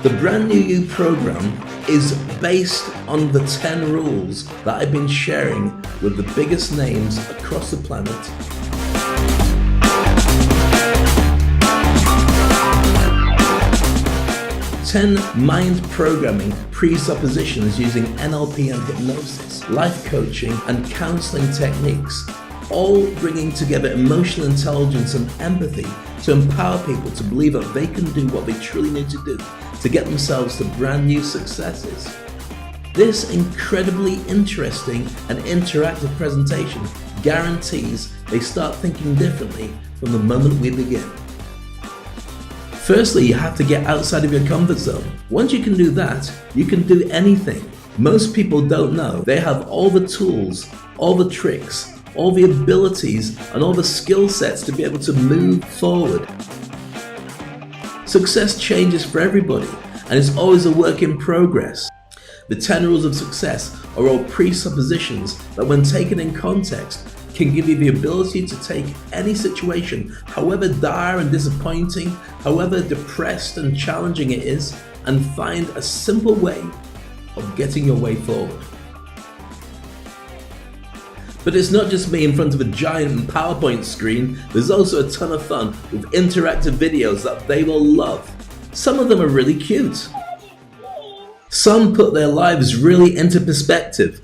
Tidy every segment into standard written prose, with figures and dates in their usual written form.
The Brand New You program is based on the 10 rules that I've been sharing with the biggest names across the planet. 10 mind programming presuppositions using NLP and hypnosis, life coaching and counseling techniques, all bringing together emotional intelligence and empathy to empower people to believe that they can do what they truly need to do to get themselves to brand new successes. This incredibly interesting and interactive presentation guarantees they start thinking differently from the moment we begin. Firstly, you have to get outside of your comfort zone. Once you can do that, you can do anything. Most people don't know they have all the tools, all the tricks, all the abilities, and all the skill sets to be able to move forward. Success changes for everybody, and it's always a work in progress. The 10 rules of success are all presuppositions that, when taken in context, can give you the ability to take any situation, however dire and disappointing, however depressed and challenging it is, and find a simple way of getting your way forward. But it's not just me in front of a giant PowerPoint screen. There's also a ton of fun with interactive videos that they will love. Some of them are really cute. Some put their lives really into perspective.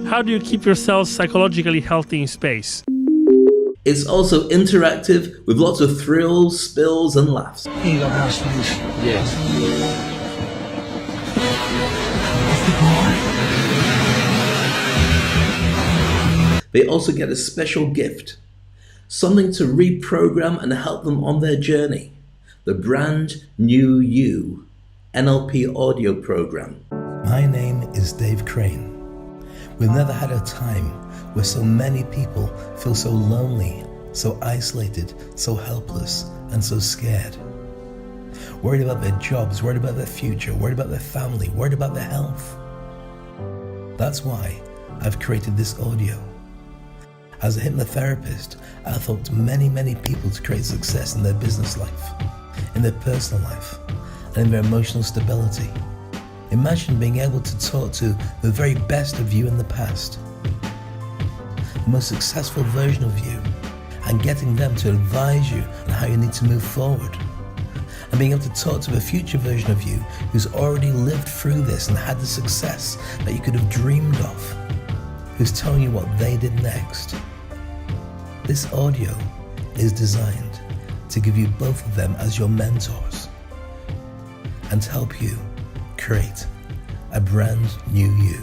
How do you keep yourself psychologically healthy in space? It's also interactive with lots of thrills, spills, and laughs. Here you go, guys, please. Yes. They also get a special gift, something to reprogram and help them on their journey. The Brand New You NLP audio program. My name is Dave Crane. We've never had a time where so many people feel so lonely, so isolated, so helpless, and so scared. Worried about their jobs, worried about their future, worried about their family, worried about their health. That's why I've created this audio. As a hypnotherapist, I've helped many people to create success in their business life, in their personal life, and in their emotional stability. Imagine being able to talk to the very best of you in the past, the most successful version of you, and getting them to advise you on how you need to move forward. And being able to talk to a future version of you who's already lived through this and had the success that you could have dreamed of, who's telling you what they did next. This audio is designed to give you both of them as your mentors and to help you create a brand new you.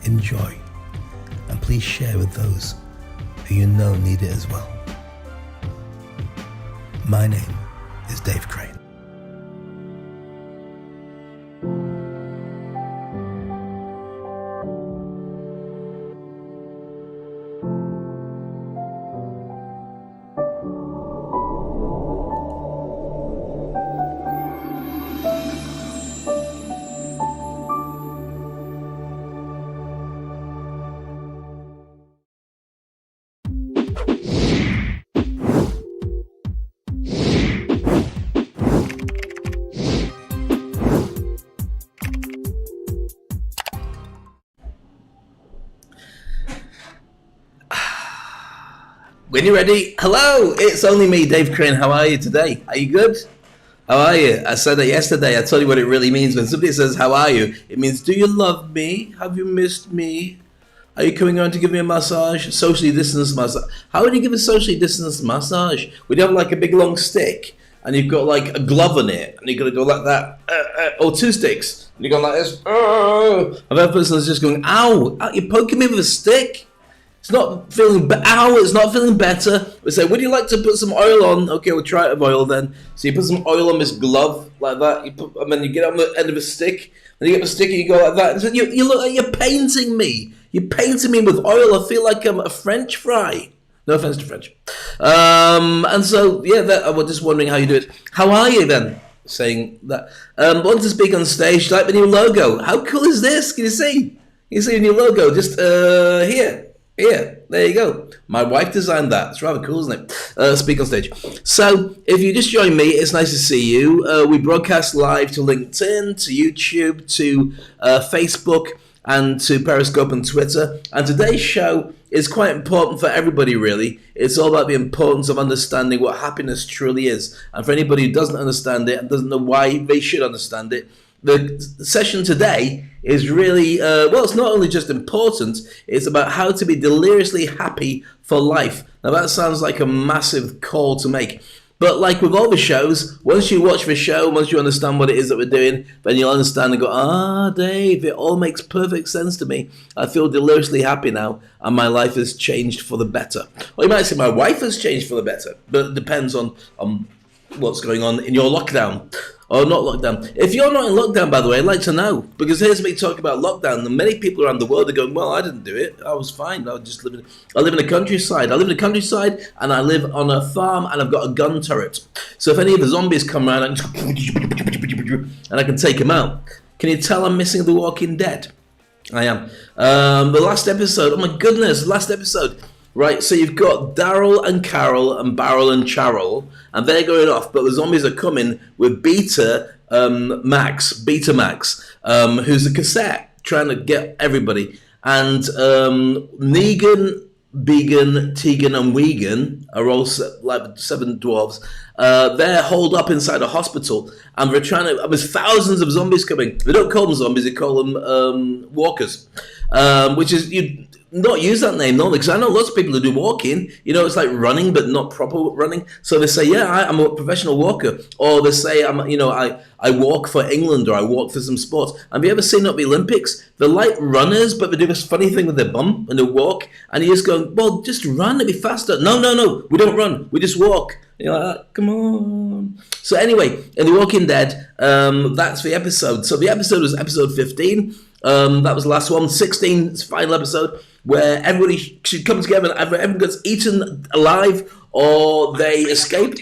Enjoy, and please share with those who you know need it as well. My name is Dave Crane. When you're ready, hello, it's only me, Dave Crane. How are you today? Are you good? How are you? I said that yesterday. I told you what it really means. When somebody says, how are you? It means, do you love me? Have you missed me? Are you coming around to give me a massage? Socially distanced massage. How would you give a socially distanced massage? Would you have like a big long stick and you've got like a glove on it and you've got to go like that? Or two sticks and you're going like this. And that person is just going, ow, you're poking me with a stick? It's not feeling it's not feeling better. We say, would you like to put some oil on? Okay, we'll try it with oil then. So you put some oil on this glove like that. And then you get on the end of a stick. And you get the stick and you go like that. And so you look like you're painting me. You're painting me with oil. I feel like I'm a French fry. No offense to French. And so, yeah, I was just wondering how you do it. How are you then? Saying that. Want to speak on stage. Like the new logo. How cool is this? Can you see? Can you see the new logo? Just here. Yeah, there you go. My wife designed that. It's rather cool, isn't it? Speak on stage. So, if you just joined me, it's nice to see you. We broadcast live to LinkedIn, to YouTube, to Facebook, and to Periscope and Twitter. And today's show is quite important for everybody, really. It's all about the importance of understanding what happiness truly is. And for anybody who doesn't understand it and doesn't know why they should understand it, the session today is really, it's not only just important, it's about how to be deliriously happy for life. Now that sounds like a massive call to make. But like with all the shows, once you watch the show, once you understand what it is that we're doing, then you'll understand and go, Dave, it all makes perfect sense to me. I feel deliriously happy now, and my life has changed for the better. Or you might say my wife has changed for the better, but it depends on what's going on in your lockdown. Or not lockdown. If you're not in lockdown, by the way, I'd like to know. Because here's me talking about lockdown, and many people around the world are going, well, I didn't do it. I was fine. I live in the countryside. I live in the countryside, and I live on a farm, and I've got a gun turret. So if any of the zombies come around, and I can take them out. Can you tell I'm missing The Walking Dead? I am. The last episode, oh my goodness, last episode. Right, so you've got Daryl and Carol and Barrel and Charol, and they're going off, but the zombies are coming with Beta Max, who's a cassette, trying to get everybody. And Negan, Began, Tegan, and Wegan are all like 7 dwarves. They're holed up inside a hospital, and they're trying to. There's thousands of zombies coming. They don't call them zombies; they call them walkers, which is you not use that name normally, because I know lots of people who do walking. You know, it's like running, but not proper running. So they say, "Yeah, I'm a professional walker," or they say, I walk for England, or I walk for some sports." Have you ever seen at the Olympics? They're like runners, but they do this funny thing with their bum when they walk, and you just go, "Well, just run, it'll be faster." No, we don't run, we just walk. You're like, come on. So anyway, in The Walking Dead, that's the episode. So the episode was episode 15. That was the last one. 16 is the final episode, where everybody should come together and everyone gets eaten alive or they escape.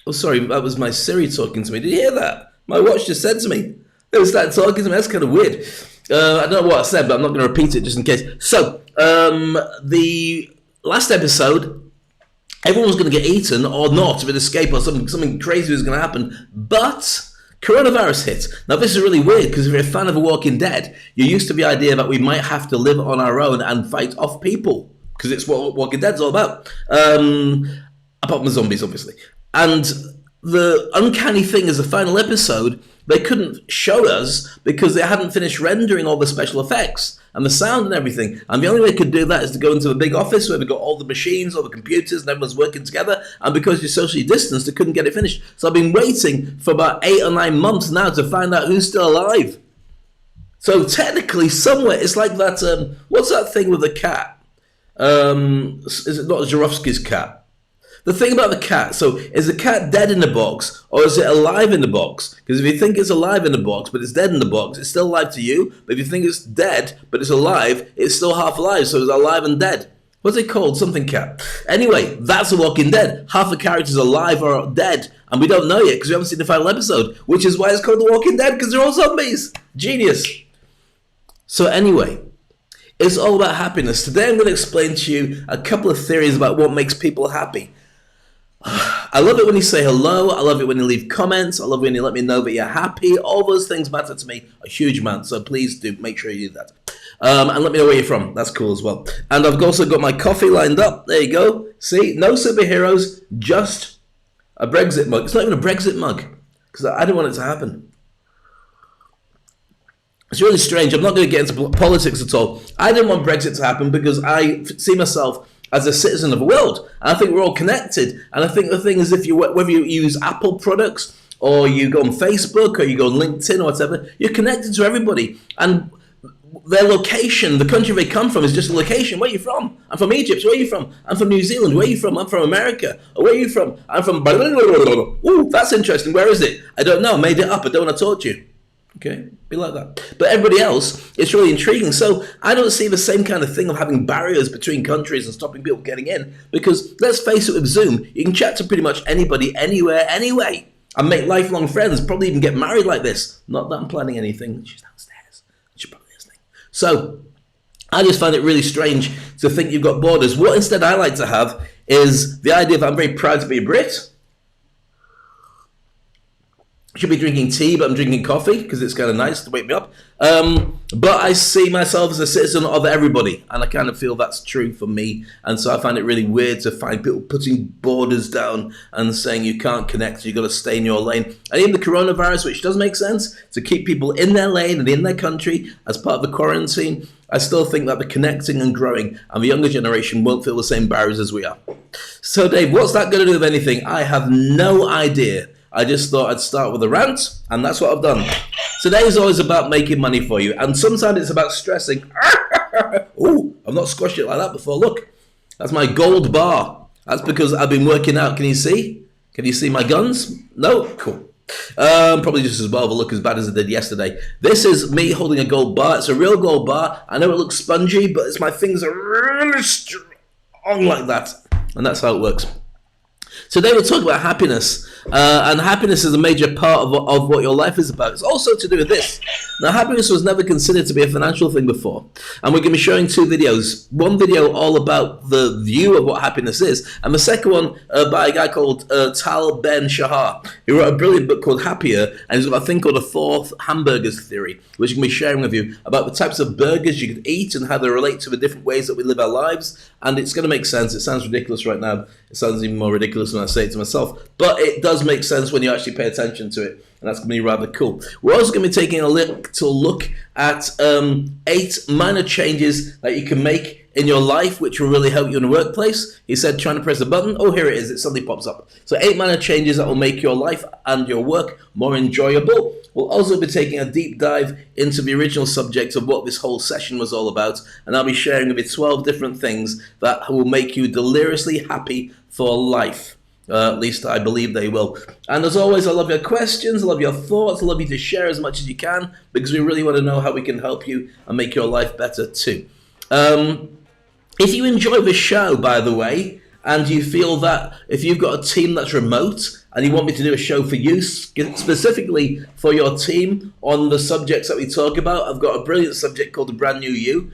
Oh, sorry, that was my Siri talking to me. Did you hear that? My watch just said to me. It started talking to me. That's kind of weird. I don't know what I said, but I'm not going to repeat it just in case. So, the last episode, everyone was going to get eaten or not, if it escape or something crazy was going to happen. But coronavirus hit. Now, this is really weird, because if you're a fan of The Walking Dead, you're used to the idea that we might have to live on our own and fight off people, because it's what Walking Dead's all about. Apart from the zombies, obviously. And the uncanny thing is the final episode, they couldn't show us because they hadn't finished rendering all the special effects and the sound and everything. And the only way they could do that is to go into a big office where they've got all the machines, all the computers, and everyone's working together. And because you're socially distanced, they couldn't get it finished. So I've been waiting for about 8 or 9 months now to find out who's still alive. So technically, somewhere, it's like that, what's that thing with the cat? Is it not Zharovsky's cat? The thing about the cat, so is the cat dead in the box or is it alive in the box? Because if you think it's alive in the box but it's dead in the box, it's still alive to you. But if you think it's dead but it's alive, it's still half alive, so it's alive and dead. What's it called? Something cat. Anyway, that's The Walking Dead. Half the characters are alive or dead, and we don't know yet because we haven't seen the final episode, which is why it's called The Walking Dead, because they're all zombies. Genius. So anyway, it's all about happiness. Today I'm going to explain to you a couple of theories about what makes people happy. I love it when you say hello. I love it when you leave comments. I love when you let me know that you're happy. All those things matter to me a huge amount. So please do make sure you do that. And let me know where you're from. That's cool as well. And I've also got my coffee lined up. There you go. See, no superheroes, just a Brexit mug. It's not even a Brexit mug because I don't want it to happen. It's really strange. I'm not going to get into politics at all. I didn't want Brexit to happen because I see myself as a citizen of the world. And I think we're all connected. And I think the thing is, whether you use Apple products or you go on Facebook or you go on LinkedIn or whatever, you're connected to everybody. And their location, the country they come from, is just a location. Where are you from? I'm from Egypt. Where are you from? I'm from New Zealand. Where are you from? I'm from America. Or where are you from? I'm from... Ooh, that's interesting. Where is it? I don't know. I made it up. I don't want to talk to you. Okay, be like that. But everybody else, it's really intriguing. So I don't see the same kind of thing of having barriers between countries and stopping people getting in. Because let's face it, with Zoom, you can chat to pretty much anybody, anywhere, anyway. And make lifelong friends, probably even get married like this. Not that I'm planning anything. She's downstairs. She's probably listening. So I just find it really strange to think you've got borders. What instead I like to have is the idea that I'm very proud to be a Brit. Should be drinking tea, but I'm drinking coffee because it's kind of nice to wake me up. But I see myself as a citizen of everybody, and I kind of feel that's true for me. And so I find it really weird to find people putting borders down and saying you can't connect, you've got to stay in your lane. And even the coronavirus, which does make sense, to keep people in their lane and in their country as part of the quarantine, I still think that the connecting and growing and the younger generation won't feel the same barriers as we are. So Dave, what's that going to do with anything? I have no idea. I just thought I'd start with a rant, and that's what I've done. Today is always about making money for you, and sometimes it's about stressing. Oh, I've not squashed it like that before. Look, that's my gold bar. That's because I've been working out. Can you see? Can you see my guns? No? Cool. Probably just as well, but look as bad as I did yesterday. This is me holding a gold bar. It's a real gold bar. I know it looks spongy, but it's my fingers are really strong like that, and that's how it works. Today we'll talk about happiness, and happiness is a major part of what your life is about. It's also to do with this. Now, happiness was never considered to be a financial thing before, and we're going to be showing two videos. One video all about the view of what happiness is, and the second one by a guy called Tal Ben-Shahar, who wrote a brilliant book called Happier, and he's got a thing called a fourth hamburgers theory, which I'm going to be sharing with you about the types of burgers you could eat and how they relate to the different ways that we live our lives, and it's going to make sense. It sounds ridiculous right now. It sounds even more ridiculous when I say it to myself, but it does make sense when you actually pay attention to it, and that's going to be rather cool. We're also going to be taking a little look at 8 minor changes that you can make in your life which will really help you in the workplace. He said trying to press a button. Oh, here it is. It suddenly pops up. So 8 minor changes that will make your life and your work more enjoyable. We'll also be taking a deep dive into the original subject of what this whole session was all about, and I'll be sharing with you 12 different things that will make you deliriously happy for life. At least I believe they will. And as always, I love your questions, I love your thoughts, I love you to share as much as you can, because we really want to know how we can help you and make your life better too. If you enjoy the show, by the way, and you feel that if you've got a team that's remote and you want me to do a show for you, specifically for your team on the subjects that we talk about, I've got a brilliant subject called the Brand New You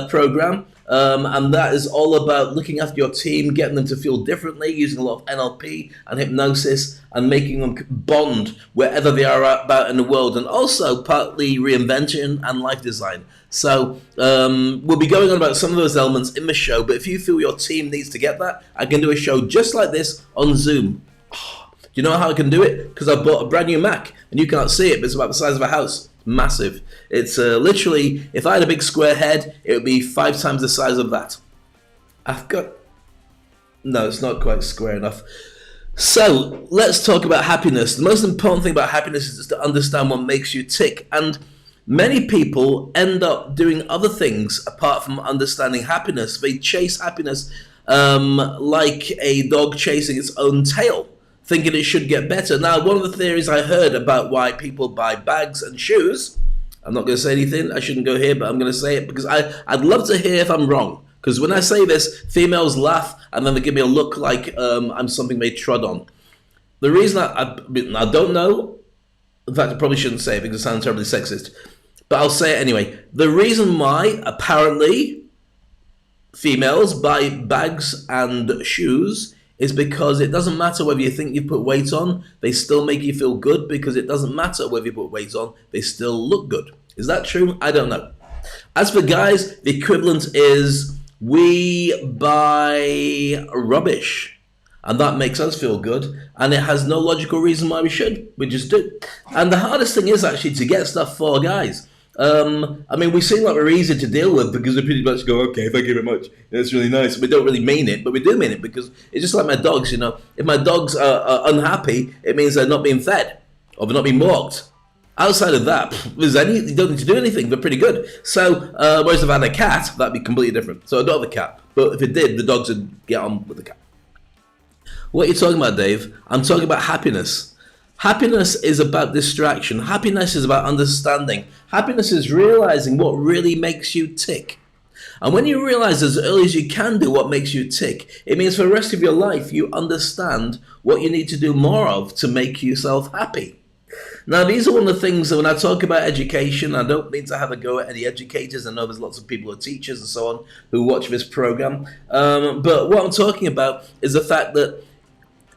program. And that is all about looking after your team, getting them to feel differently, using a lot of NLP and hypnosis, and making them bond wherever they are about in the world, and also partly reinvention and life design. So we'll be going on about some of those elements in the show, but if you feel your team needs to get that, I can do a show just like this on Zoom. Do you know how I can do it? Because I bought a brand new Mac, and you can't see it, but it's about the size of a house. Massive. It's literally, if I had a big square head, it would be 5 times the size of that. No, it's not quite square enough. So let's talk about happiness. The most important thing about happiness is just to understand what makes you tick. And many people end up doing other things apart from understanding happiness. They chase happiness like a dog chasing its own tail, thinking it should get better. Now, one of the theories I heard about why people buy bags and shoes, I'm not going to say anything, I shouldn't go here, but I'm going to say it because I'd love to hear if I'm wrong. Because when I say this, females laugh and then they give me a look like I'm something they trod on. The reason I don't know, in fact I probably shouldn't say it because it sounds terribly sexist, but I'll say it anyway. The reason why, apparently, females buy bags and shoes is because it doesn't matter whether you think you put weight on, they still make you feel good, because it doesn't matter whether you put weight on, they still look good. Is that true? I don't know. As for guys, the equivalent is we buy rubbish, and that makes us feel good, and it has no logical reason why we should. We just do. And the hardest thing is actually to get stuff for guys. I mean, we seem like we're easy to deal with because we pretty much go, okay, thank you very much. That's really nice. We don't really mean it, but we do mean it, because it's just like my dogs, you know. If my dogs are unhappy, it means they're not being fed or they're not being walked. Outside of that, you don't need to do anything. They're pretty good. So, whereas if I had a cat, that'd be completely different. So I don't have a cat. But if it did, the dogs would get on with the cat. What are you talking about, Dave? I'm talking about happiness. Happiness is about distraction. Happiness is about understanding. Happiness is realizing what really makes you tick. And when you realize as early as you can do what makes you tick, it means for the rest of your life you understand what you need to do more of to make yourself happy. Now, these are one of the things that when I talk about education, I don't mean to have a go at any educators. I know there's lots of people who are teachers and so on who watch this program. But what I'm talking about is the fact that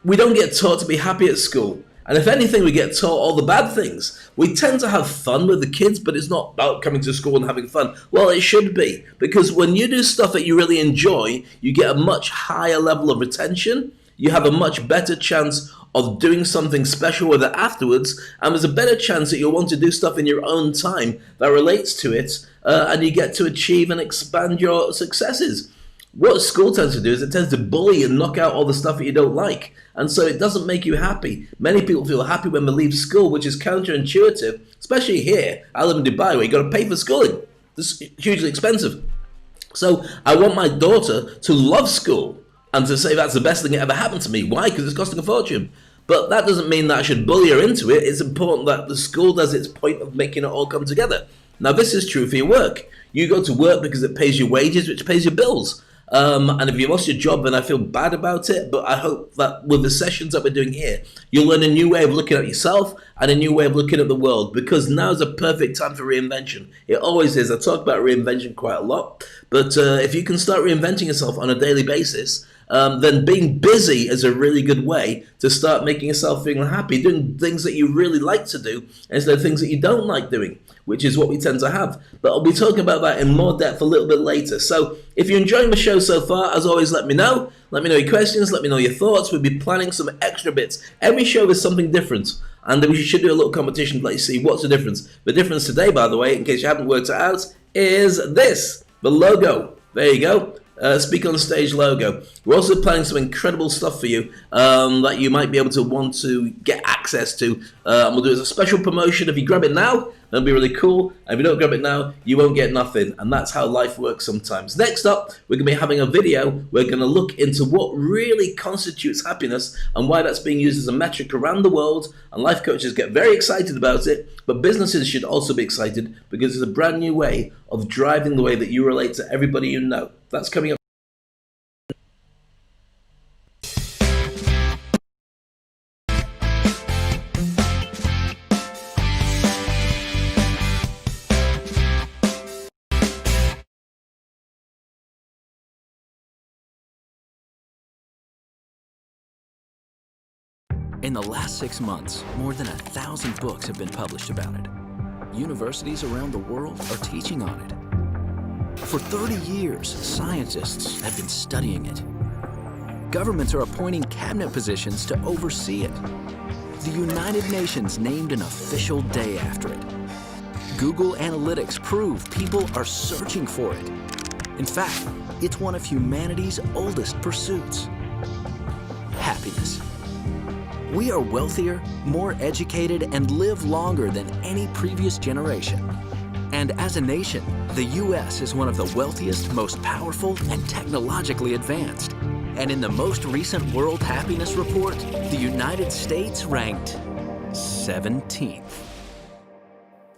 we don't get taught to be happy at school. And if anything, we get taught all the bad things. We tend to have fun with the kids, but it's not about coming to school and having fun. Well, it should be, because when you do stuff that you really enjoy, you get a much higher level of retention. You have a much better chance of doing something special with it afterwards, and there's a better chance that you'll want to do stuff in your own time that relates to it, and you get to achieve and expand your successes. What school tends to do is it tends to bully and knock out all the stuff that you don't like, and so it doesn't make you happy. Many people feel happy when they leave school, which is counterintuitive, especially here. I live in Dubai, where you got to pay for schooling. It's hugely expensive. So I want my daughter to love school and to say that's the best thing that ever happened to me. Why? Because it's costing a fortune. But that doesn't mean that I should bully her into it. It's important that the school does its point of making it all come together. Now, this is true for your work. You go to work because it pays your wages, which pays your bills. And if you lost your job, then I feel bad about it. But I hope that with the sessions that we're doing here, you'll learn a new way of looking at yourself and a new way of looking at the world, because now is a perfect time for reinvention. It always is. I talk about reinvention quite a lot. But if you can start reinventing yourself on a daily basis, then being busy is a really good way to start making yourself feel happy, doing things that you really like to do instead of things that you don't like doing, which is what we tend to have. But I'll be talking about that in more depth a little bit later. So if you're enjoying the show so far, as always, let me know. Let me know your questions. Let me know your thoughts. We'll be planning some extra bits. Every show is something different, and we should do a little competition to let you see what's the difference. The difference today, by the way, in case you haven't worked it out, is this, the logo. There you go. SpeakOnstage logo. We're also planning some incredible stuff for you that you might be able to want to get access to. And we'll do it as a special promotion. If you grab it now, that'll be really cool. And if you don't grab it now, you won't get nothing. And that's how life works sometimes. Next up, we're going to be having a video. We're going to look into what really constitutes happiness and why that's being used as a metric around the world. And life coaches get very excited about it. But businesses should also be excited because it's a brand new way of driving the way that you relate to everybody you know. That's coming up. In the last 6 months, more than 1,000 books have been published about it. Universities around the world are teaching on it. For 30 years, scientists have been studying it. Governments are appointing cabinet positions to oversee it. The United Nations named an official day after it. Google Analytics prove people are searching for it. In fact, it's one of humanity's oldest pursuits. Happiness. We are wealthier, more educated, and live longer than any previous generation. And as a nation, the US is one of the wealthiest, most powerful, and technologically advanced. And in the most recent World Happiness Report, the United States ranked 17th.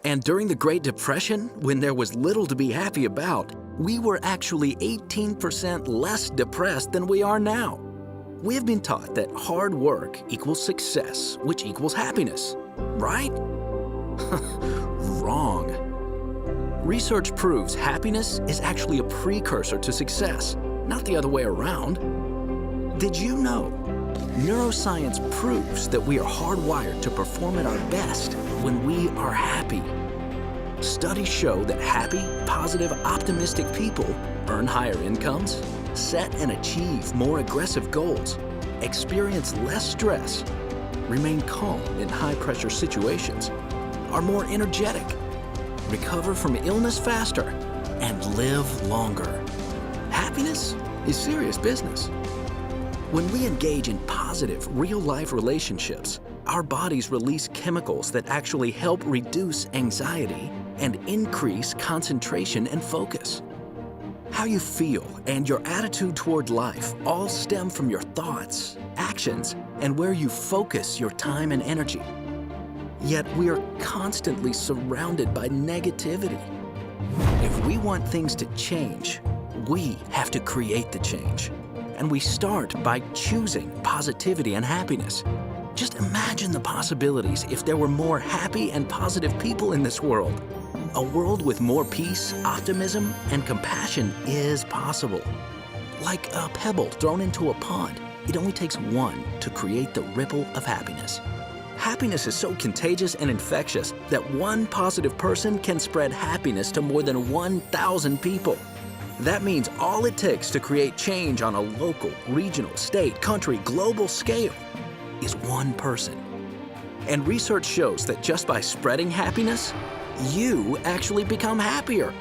And during the Great Depression, when there was little to be happy about, we were actually 18% less depressed than we are now. We have been taught that hard work equals success, which equals happiness, right? Wrong. Research proves happiness is actually a precursor to success, not the other way around. Did you know? Neuroscience proves that we are hardwired to perform at our best when we are happy. Studies show that happy, positive, optimistic people earn higher incomes, set and achieve more aggressive goals, experience less stress, remain calm in high-pressure situations, are more energetic, recover from illness faster, and live longer. Happiness is serious business. When we engage in positive, real-life relationships, our bodies release chemicals that actually help reduce anxiety and increase concentration and focus. How you feel and your attitude toward life all stem from your thoughts, actions, and where you focus your time and energy. Yet we are constantly surrounded by negativity. If we want things to change, we have to create the change. And we start by choosing positivity and happiness. Just imagine the possibilities if there were more happy and positive people in this world. A world with more peace, optimism, and compassion is possible. Like a pebble thrown into a pond, it only takes one to create the ripple of happiness. Happiness is so contagious and infectious that one positive person can spread happiness to more than 1,000 people. That means all it takes to create change on a local, regional, state, country, global scale is one person. And research shows that just by spreading happiness, you actually become happier.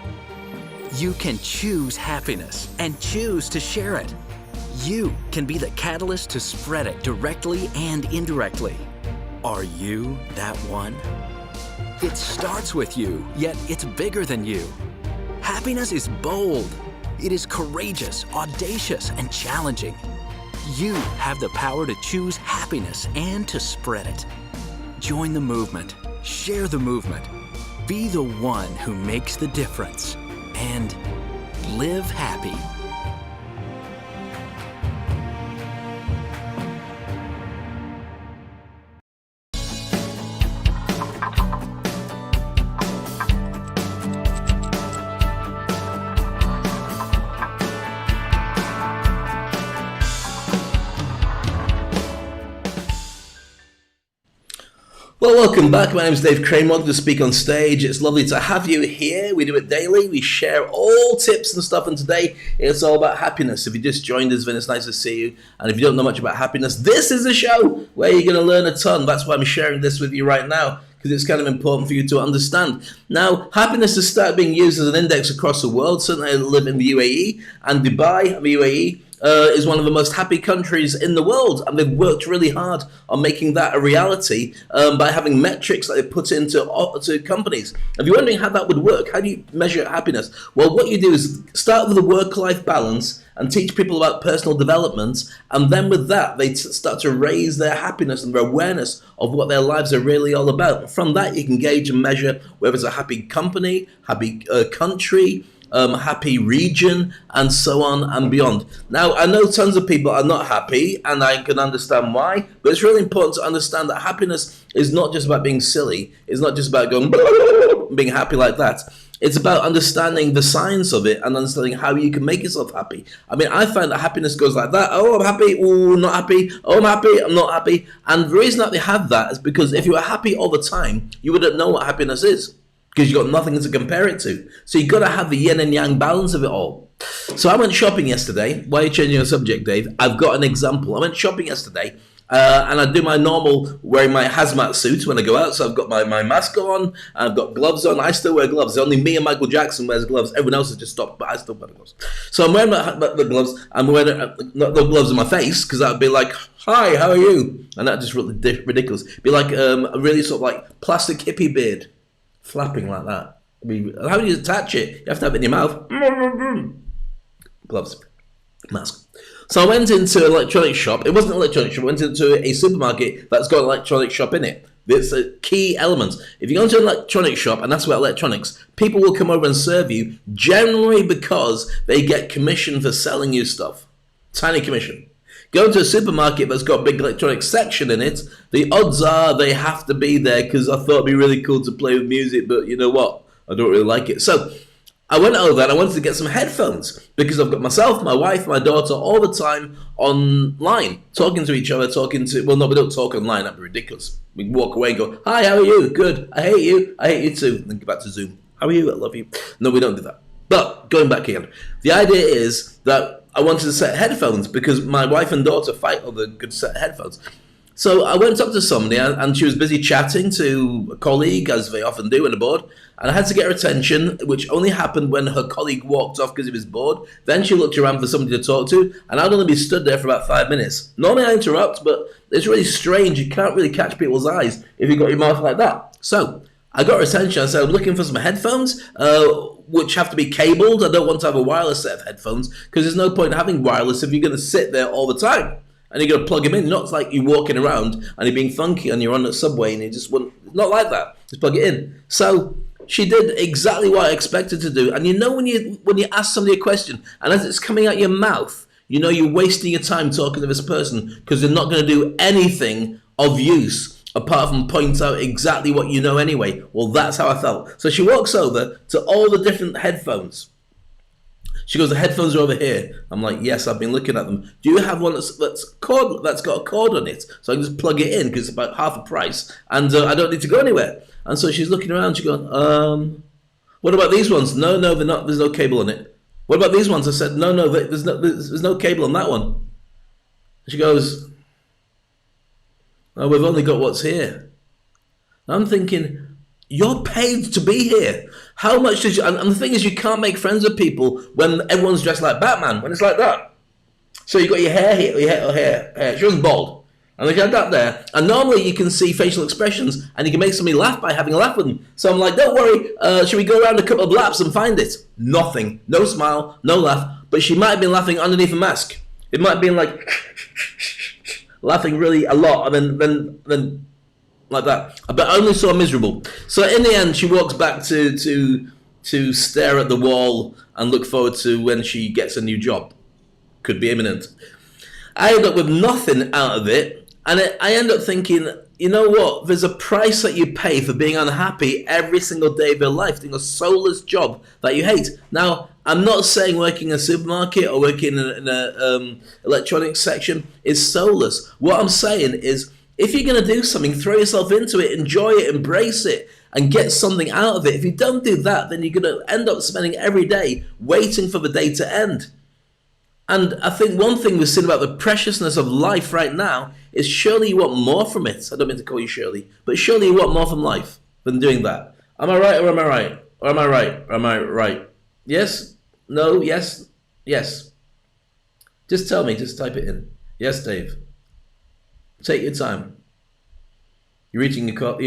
You can choose happiness and choose to share it. You can be the catalyst to spread it directly and indirectly. Are you that one? It starts with you, yet it's bigger than you. Happiness is bold. It is courageous, audacious, and challenging. You have the power to choose happiness and to spread it. Join the movement. Share the movement. Be the one who makes the difference. And live happy. Well, welcome back. My name is Dave Crane. Welcome to Speak on Stage. It's lovely to have you here. We do it daily. We share all tips and stuff. And today, it's all about happiness. If you just joined us, then it's nice to see you. And if you don't know much about happiness, this is a show where you're going to learn a ton. That's why I'm sharing this with you right now, because it's kind of important for you to understand. Now, happiness has started being used as an index across the world. Certainly, I live in the UAE, and Dubai, the UAE, is one of the most happy countries in the world, and they've worked really hard on making that a reality by having metrics that they put into companies. If you're wondering how that would work, how do you measure happiness? Well, what you do is start with a work-life balance and teach people about personal development, and then with that, they start to raise their happiness and their awareness of what their lives are really all about. From that, you can gauge and measure whether it's a happy company, happy country, happy region, and so on and beyond. Now, I know tons of people are not happy, and I can understand why, but it's really important to understand that happiness is not just about being silly. It's not just about going being happy like that. It's about understanding the science of it and understanding how you can make yourself happy. I mean, I find that happiness goes like that. Oh, I'm happy. Oh, not happy. Oh, I'm happy. I'm not happy. And the reason that they have that is because if you were happy all the time, you wouldn't know what happiness is, because you've got nothing to compare it to. So you've got to have the yin and yang balance of it all. So I went shopping yesterday. Why are you changing the subject, Dave? I've got an example. I went shopping yesterday, and I do my normal wearing my hazmat suit when I go out. So I've got my mask on, I've got gloves on. I still wear gloves. Only me and Michael Jackson wears gloves. Everyone else has just stopped, but I still wear gloves. So I'm wearing the gloves. I'm wearing not the gloves on my face, because that would be like, hi, how are you? And that just really ridiculous. It'd be like a really sort of like plastic hippie beard, flapping like that. I mean, how do you attach it? You have to have it in your mouth. Gloves, mask. So I went into an electronics shop. It wasn't an electronics shop. I went into a supermarket that's got an electronics shop in it. It's a key element. If you go into an electronics shop and ask about electronics, people will come over and serve you, generally because they get commission for selling you stuff. Tiny commission. Go into a supermarket that's got a big electronics section in it, the odds are they have to be there, because I thought it'd be really cool to play with music, but you know what? I don't really like it. So I went over and I wanted to get some headphones, because I've got myself, my wife, my daughter all the time online, talking to each other, well, no, we don't talk online, that'd be ridiculous. We walk away and go, hi, how are you? Good. I hate you too. Then go back to Zoom. How are you? I love you. No, we don't do that. But going back again, the idea is that I wanted to set headphones because my wife and daughter fight over good set of headphones. So I went up to somebody and she was busy chatting to a colleague, as they often do when they're bored. And I had to get her attention, which only happened when her colleague walked off because he was bored. Then she looked around for somebody to talk to, and I'd only be stood there for about 5 minutes. Normally I interrupt, but it's really strange. You can't really catch people's eyes if you've got your mouth like that. So I got her attention. I said, I'm looking for some headphones, which have to be cabled. I don't want to have a wireless set of headphones, because there's no point having wireless if you're going to sit there all the time. And you're going to plug them in. Not like you're walking around and you're being funky and you're on the subway and you just want... Not like that. Just plug it in. So she did exactly what I expected to do. And you know when you ask somebody a question and as it's coming out your mouth, you know you're wasting your time talking to this person, because they're not going to do anything of use apart from point out exactly what you know anyway. Well, that's how I felt. So she walks over to all the different headphones. She goes, the headphones are over here. I'm like, yes, I've been looking at them. Do you have one that's got a cord on it? So I can just plug it in because it's about half the price and I don't need to go anywhere. And so she's looking around. She's going, what about these ones? No, they're not. There's no cable on it. What about these ones? I said, no, there's no cable on that one. She goes, oh, we've only got what's here. And I'm thinking, you're paid to be here. How much did you... And the thing is, you can't make friends with people when everyone's dressed like Batman, when it's like that. So you got your hair here, your hair. She was bald. And they had that there. And normally you can see facial expressions and you can make somebody laugh by having a laugh with them. So I'm like, don't worry, should we go around a couple of laps and find it? Nothing. No smile, no laugh. But she might have been laughing underneath a mask. It might have been like... laughing really a lot and then like that. But I only saw miserable. So in the end, she walks back to stare at the wall and look forward to when she gets a new job. Could be imminent. I end up with nothing out of it, and I end up thinking, you know what? There's a price that you pay for being unhappy every single day of your life, doing a soulless job that you hate. Now, I'm not saying working in a supermarket or working in a electronics section is soulless. What I'm saying is, if you're going to do something, throw yourself into it, enjoy it, embrace it, and get something out of it. If you don't do that, then you're going to end up spending every day waiting for the day to end. And I think one thing we've seen about the preciousness of life right now is surely you want more from it. I don't mean to call you Shirley, but surely you want more from life than doing that. Am I right or am I right? Or am I right? Or am I right? Yes? No? Yes? Yes. Just tell me. Just type it in. Yes, Dave. Take your time. You're drinking your coffee.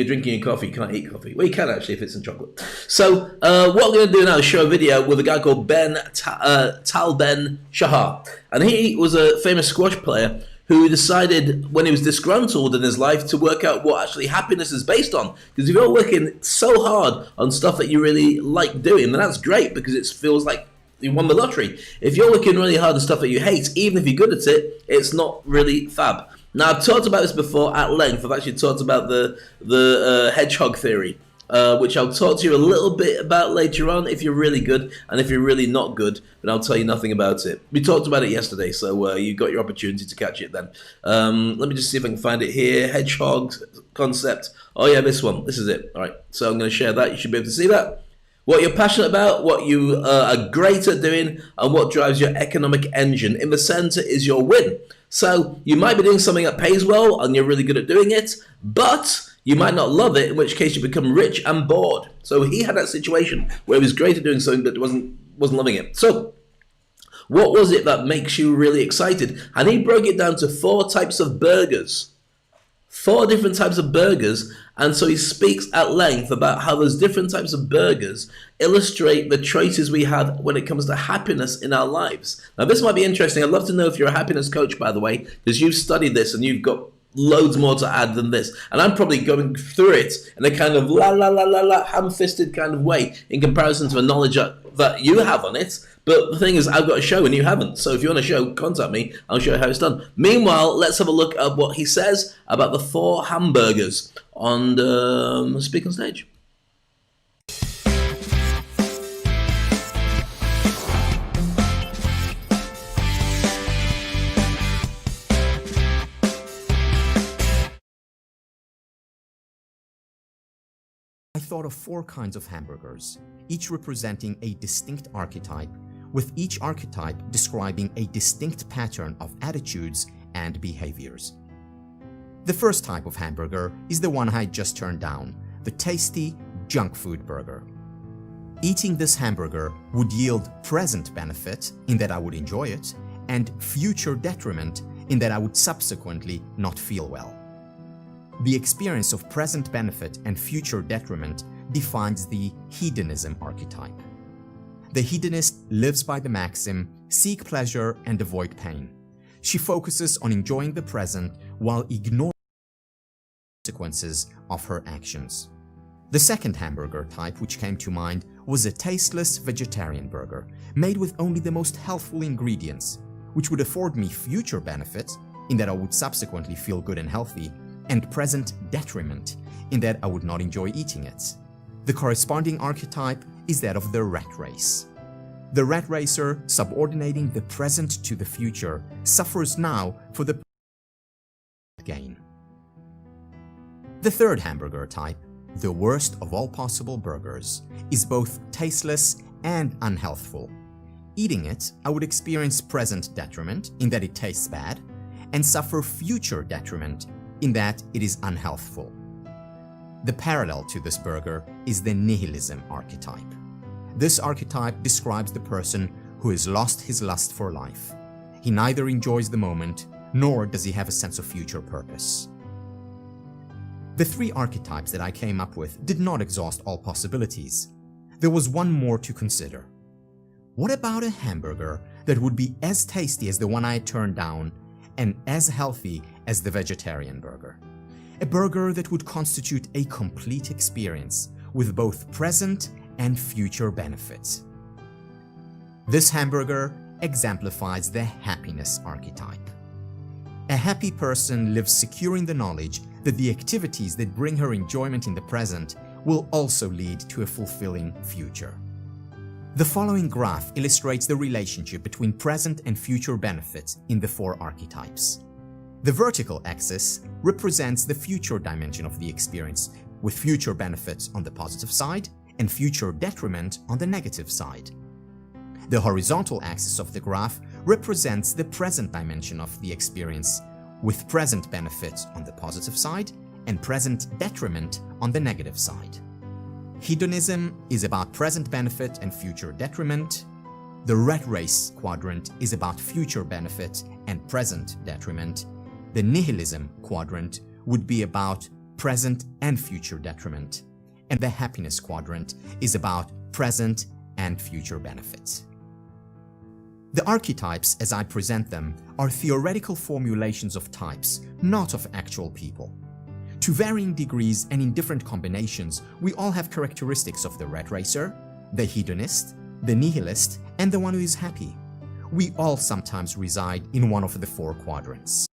You can't eat coffee. Well, you can actually if it's in chocolate. So what we're going to do now is show a video with a guy called Tal Ben Shahar. And he was a famous squash player who decided when he was disgruntled in his life to work out what actually happiness is based on. Because if you're working so hard on stuff that you really like doing, then that's great because it feels like you won the lottery. If you're working really hard on stuff that you hate, even if you're good at it, it's not really fab. Now, I've talked about this before at length. I've actually talked about the hedgehog theory, which I'll talk to you a little bit about later on if you're really good, and if you're really not good, then I'll tell you nothing about it. We talked about it yesterday, so you got your opportunity to catch it then. Let me just see if I can find it here. Hedgehog concept. Oh yeah, this one. This is it. All right, so I'm going to share that. You should be able to see that. What you're passionate about, what you are great at doing, and what drives your economic engine. In the center is your win. So you might be doing something that pays well and you're really good at doing it, but you might not love it, in which case you become rich and bored. So he had that situation where he was great at doing something but wasn't loving it. So what was it that makes you really excited? And he broke it down to 4 types of burgers. 4 different types of burgers, and so he speaks at length about how those different types of burgers illustrate the choices we have when it comes to happiness in our lives. Now this might be interesting. I'd love to know if you're a happiness coach, by the way, because you've studied this and you've got loads more to add than this. And I'm probably going through it in a kind of ham-fisted kind of way in comparison to the knowledge that you have on it. But the thing is, I've got a show and you haven't. So if you want a show, contact me. I'll show you how it's done. Meanwhile, let's have a look at what he says about the 4 hamburgers on SpeakOnstage. I thought of 4 kinds of hamburgers, each representing a distinct archetype, with each archetype describing a distinct pattern of attitudes and behaviors. The first type of hamburger is the one I just turned down, the tasty junk food burger. Eating this hamburger would yield present benefit in that I would enjoy it, and future detriment in that I would subsequently not feel well. The experience of present benefit and future detriment defines the hedonism archetype. The hedonist lives by the maxim, seek pleasure and avoid pain. She focuses on enjoying the present while ignoring the consequences of her actions. The second hamburger type which came to mind was a tasteless vegetarian burger, made with only the most healthful ingredients, which would afford me future benefits in that I would subsequently feel good and healthy, and present detriment, in that I would not enjoy eating it. The corresponding archetype is that of the rat race. The rat racer, subordinating the present to the future, suffers now for the gain. The third hamburger type, the worst of all possible burgers, is both tasteless and unhealthful. Eating it, I would experience present detriment in that it tastes bad, and suffer future detriment in that it is unhealthful. The parallel to this burger is the nihilism archetype. This archetype describes the person who has lost his lust for life. He neither enjoys the moment, nor does he have a sense of future purpose. The three archetypes that I came up with did not exhaust all possibilities. There was one more to consider. What about a hamburger that would be as tasty as the one I had turned down and as healthy as the vegetarian burger? A burger that would constitute a complete experience with both present and future benefits. This hamburger exemplifies the happiness archetype. A happy person lives secure in the knowledge that the activities that bring her enjoyment in the present will also lead to a fulfilling future. The following graph illustrates the relationship between present and future benefits in the four archetypes. The vertical axis represents the future dimension of the experience, with future benefits on the positive side and future detriment on the negative side. The horizontal axis of the graph represents the present dimension of the experience, with present benefits on the positive side and present detriment on the negative side. Hedonism is about present benefit and future detriment. The rat race quadrant is about future benefit and present detriment. The nihilism quadrant would be about present and future detriment. And the happiness quadrant is about present and future benefits. The archetypes, as I present them, are theoretical formulations of types, not of actual people. To varying degrees and in different combinations, we all have characteristics of the rat racer, the hedonist, the nihilist, and the one who is happy. We all sometimes reside in one of the four quadrants.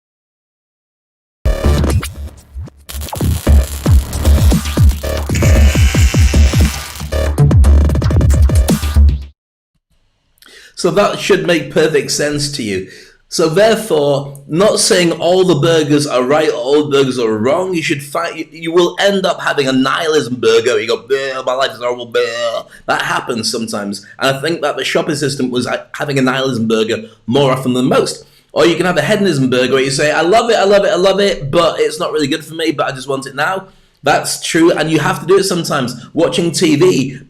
So that should make perfect sense to you. So therefore, not saying all the burgers are right or all the burgers are wrong. You should find you will end up having a nihilism burger. You go, my life is horrible. That happens sometimes, and I think that the shopping system was having a nihilism burger more often than most. Or you can have a hedonism burger where you say, I love it, but it's not really good for me, but I just want it now. That's true, and you have to do it sometimes. Watching TV,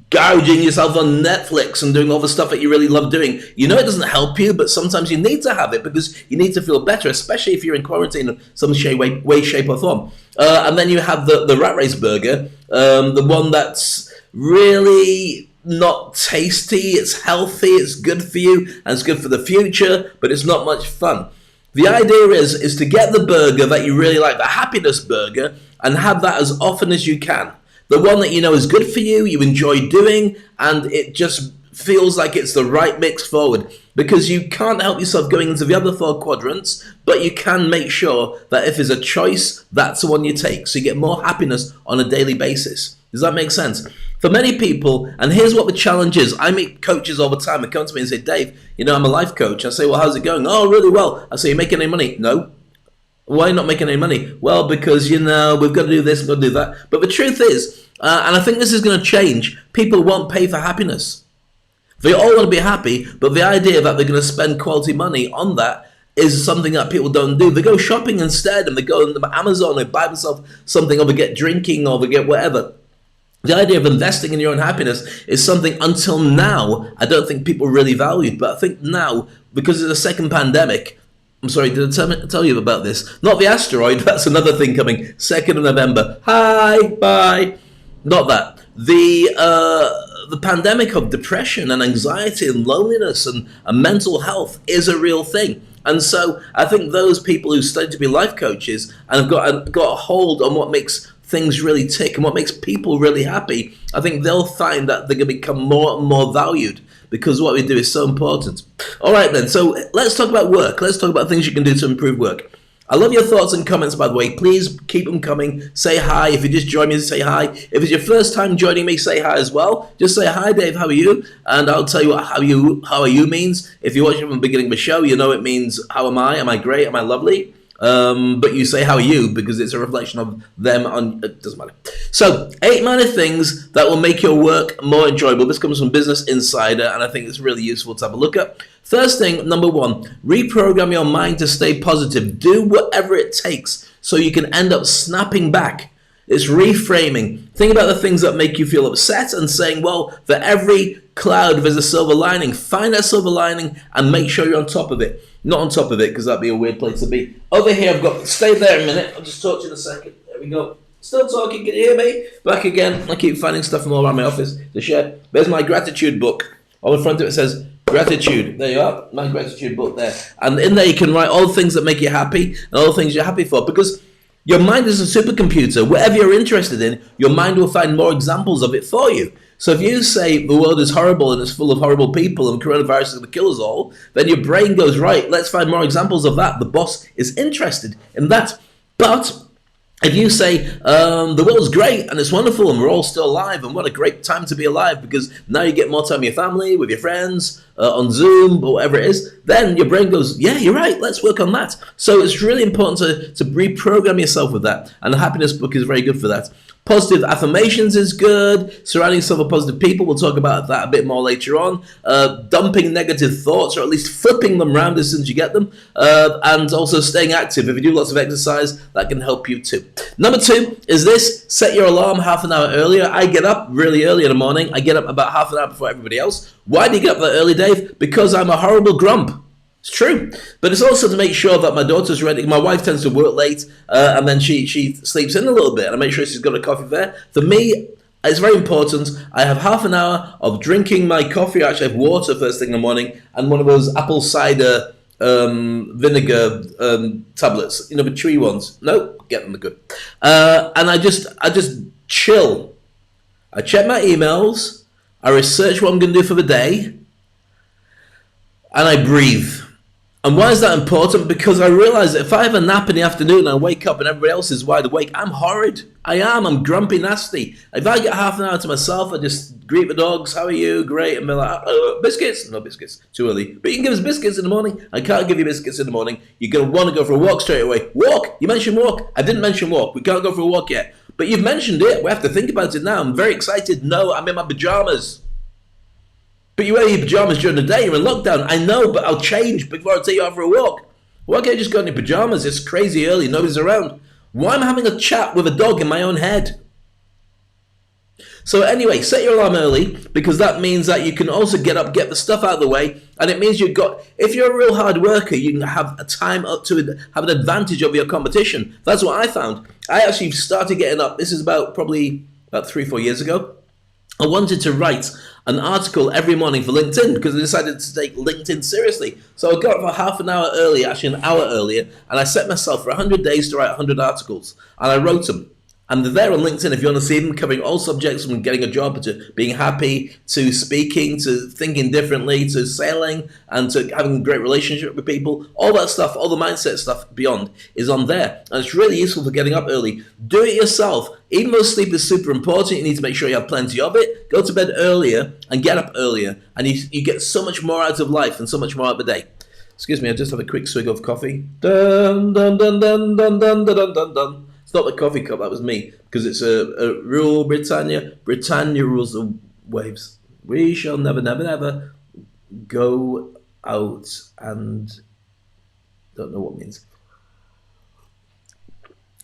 gouging yourself on Netflix and doing all the stuff that you really love doing. You know it doesn't help you, but sometimes you need to have it because you need to feel better, especially if you're in quarantine in some way, shape or form. And then you have the rat race burger, the one that's really not tasty, it's healthy, it's good for you, and it's good for the future, but it's not much fun. The idea is to get the burger that you really like, the happiness burger, and have that as often as you can. The one that you know is good for you, you enjoy doing, and it just feels like it's the right mix forward. Because you can't help yourself going into the other four quadrants, but you can make sure that if there's a choice, that's the one you take. So you get more happiness on a daily basis. Does that make sense? For many people, and here's what the challenge is. I meet coaches all the time and come to me and say, Dave, you know, I'm a life coach. I say, well, how's it going? Oh, really well. I say, you making any money? No. Why not making any money? Well, because, you know, we've got to do this, we've got to do that. But the truth is, and I think this is going to change, people won't pay for happiness. They all want to be happy, but the idea that they're going to spend quality money on that is something that people don't do. They go shopping instead, and they go on Amazon and buy themselves something, or they get drinking, or they get whatever. The idea of investing in your own happiness is something until now I don't think people really valued. But I think now, because of the second pandemic, I'm sorry, did I tell you about this? Not the asteroid, that's another thing coming. 2nd of November. Hi, bye. Not that. The pandemic of depression and anxiety and loneliness and mental health is a real thing. And so I think those people who study to be life coaches and have got a hold on what makes things really tick and what makes people really happy, I think they'll find that they're going to become more and more valued because what we do is so important. All right then, so let's talk about work. Let's talk about things you can do to improve work. I love your thoughts and comments, by the way. Please keep them coming. Say hi. If you just joined me, say hi. If it's your first time joining me, say hi as well. Just say hi, Dave. How are you? And I'll tell you what how are you means. If you're watching from the beginning of the show, you know it means how am I? Am I great? Am I lovely? But you say how are you because it's a reflection of them on. It doesn't matter. So 8 minor things that will make your work more enjoyable. This comes from Business Insider, and I think it's really useful to have a look at. First thing, number 1, reprogram your mind to stay positive. Do whatever it takes so you can end up snapping back. It's reframing. Think about the things that make you feel upset and saying, well, for every cloud there's a silver lining. Find that silver lining and make sure you're on top of it. Not on top of it because that'd be a weird place to be. Over here, I've got, stay there a minute. I'll just talk to you in a second. There we go. Still talking, can you hear me? Back again. I keep finding stuff from all around my office to share. There's my gratitude book. On the front of it says, gratitude. There you are, my gratitude book there. And in there you can write all the things that make you happy and all the things you're happy for. Because your mind is a supercomputer. Whatever you're interested in, your mind will find more examples of it for you. So if you say the world is horrible and it's full of horrible people and coronavirus is going to kill us all, then your brain goes, right, let's find more examples of that. The boss is interested in that. But if you say the world's great and it's wonderful and we're all still alive and what a great time to be alive because now you get more time with your family, with your friends, on Zoom or whatever it is, then your brain goes, yeah, you're right, let's work on that. So it's really important to reprogram yourself with that. And the happiness book is very good for that. Positive affirmations is good. Surrounding yourself with positive people. We'll talk about that a bit more later on. Dumping negative thoughts, or at least flipping them around as soon as you get them. And also staying active. If you do lots of exercise, that can help you too. Number 2 is this. Set your alarm half an hour earlier. I get up really early in the morning. I get up about half an hour before everybody else. Why do you get up that early, Dave? Because I'm a horrible grump. It's true, but it's also to make sure that my daughter's ready. My wife tends to work late, and then she sleeps in a little bit, and I make sure she's got a coffee there. For me, it's very important. I have half an hour of drinking my coffee. I actually have water first thing in the morning, and one of those apple cider vinegar tablets. You know, the chewy ones. No, get them, they're good. And I just chill. I check my emails. I research what I'm going to do for the day, and I breathe. And why is that important? Because I realize that if I have a nap in the afternoon and I wake up and everybody else is wide awake, I'm horrid. I am. I'm grumpy, nasty. If I get half an hour to myself, I just greet the dogs. How are you? Great. And be like, oh, biscuits? No biscuits. Too early. But you can give us biscuits in the morning. I can't give you biscuits in the morning. You're going to want to go for a walk straight away. Walk? You mentioned walk. I didn't mention walk. We can't go for a walk yet. But you've mentioned it. We have to think about it now. I'm very excited. No, I'm in my pajamas. But you wear your pajamas during the day, you're in lockdown. I know, but I'll change before I take you out for a walk. Why can't you just go in your pajamas? It's crazy early, nobody's around. Why am I having a chat with a dog in my own head? So anyway, set your alarm early, because that means that you can also get up, get the stuff out of the way, and it means if you're a real hard worker, you can have a time up to have an advantage over your competition. That's what I found. I actually started getting up, this is probably about 3-4 years ago. I wanted to write an article every morning for LinkedIn because I decided to take LinkedIn seriously. So I got up for half an hour earlier, actually an hour earlier, and I set myself for 100 days to write 100 articles. And I wrote them. And they're there on LinkedIn if you want to see them, covering all subjects from getting a job to being happy, to speaking, to thinking differently, to sailing, and to having a great relationship with people. All that stuff, all the mindset stuff beyond is on there. And it's really useful for getting up early. Do it yourself. Even though sleep is super important, you need to make sure you have plenty of it. Go to bed earlier and get up earlier. And you get so much more out of life and so much more out of the day. Excuse me, I just have a quick swig of coffee. Dun, dun, dun, dun, dun, dun, dun, dun, dun. Not the coffee cup, that was me, because it's a rule Britannia. Britannia rules the waves. We shall never, never, never go out and don't know what it means.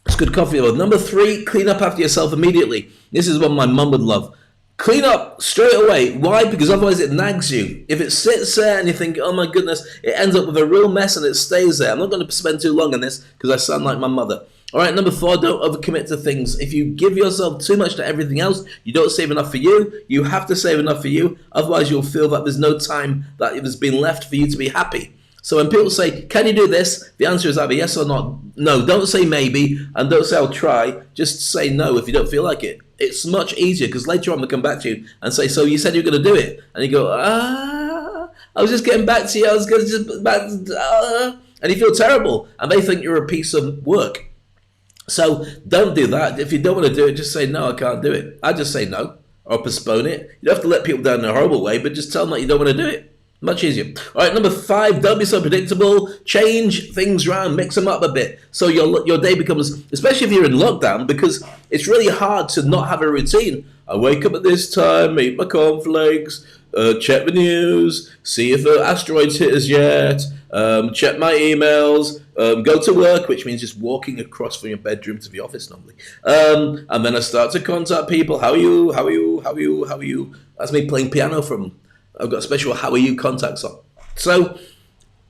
It's good coffee though. Number 3, clean up after yourself immediately. This is what my mum would love. Clean up straight away. Why? Because otherwise it nags you. If it sits there and you think, oh my goodness, it ends up with a real mess and it stays there. I'm not going to spend too long on this because I sound like my mother. All right, number 4, don't overcommit to things. If you give yourself too much to everything else, you don't save enough for you. You have to save enough for you. Otherwise, you'll feel that there's no time that has been left for you to be happy. So when people say, can you do this? The answer is either yes or not. No, don't say maybe and don't say I'll try. Just say no if you don't feel like it. It's much easier because later on they'll come back to you and say, so you said you were going to do it. And you go, I was just getting back to you. I was going to just back. and you feel terrible, and they think you're a piece of work. So don't do that. If you don't want to do it, just say, no, I can't do it. I just say no, or postpone it. You don't have to let people down in a horrible way, but just tell them that you don't want to do it. Much easier. All right, number 5, don't be so predictable. Change things around, mix them up a bit. So your day becomes, especially if you're in lockdown, because it's really hard to not have a routine. I wake up at this time, eat my cornflakes, check the news, see if the asteroids hit us yet, check my emails, go to work, which means just walking across from your bedroom to the office normally. And then I start to contact people. How are you? How are you? How are you? How are you? That's me playing piano from. I've got special how are you contacts on. So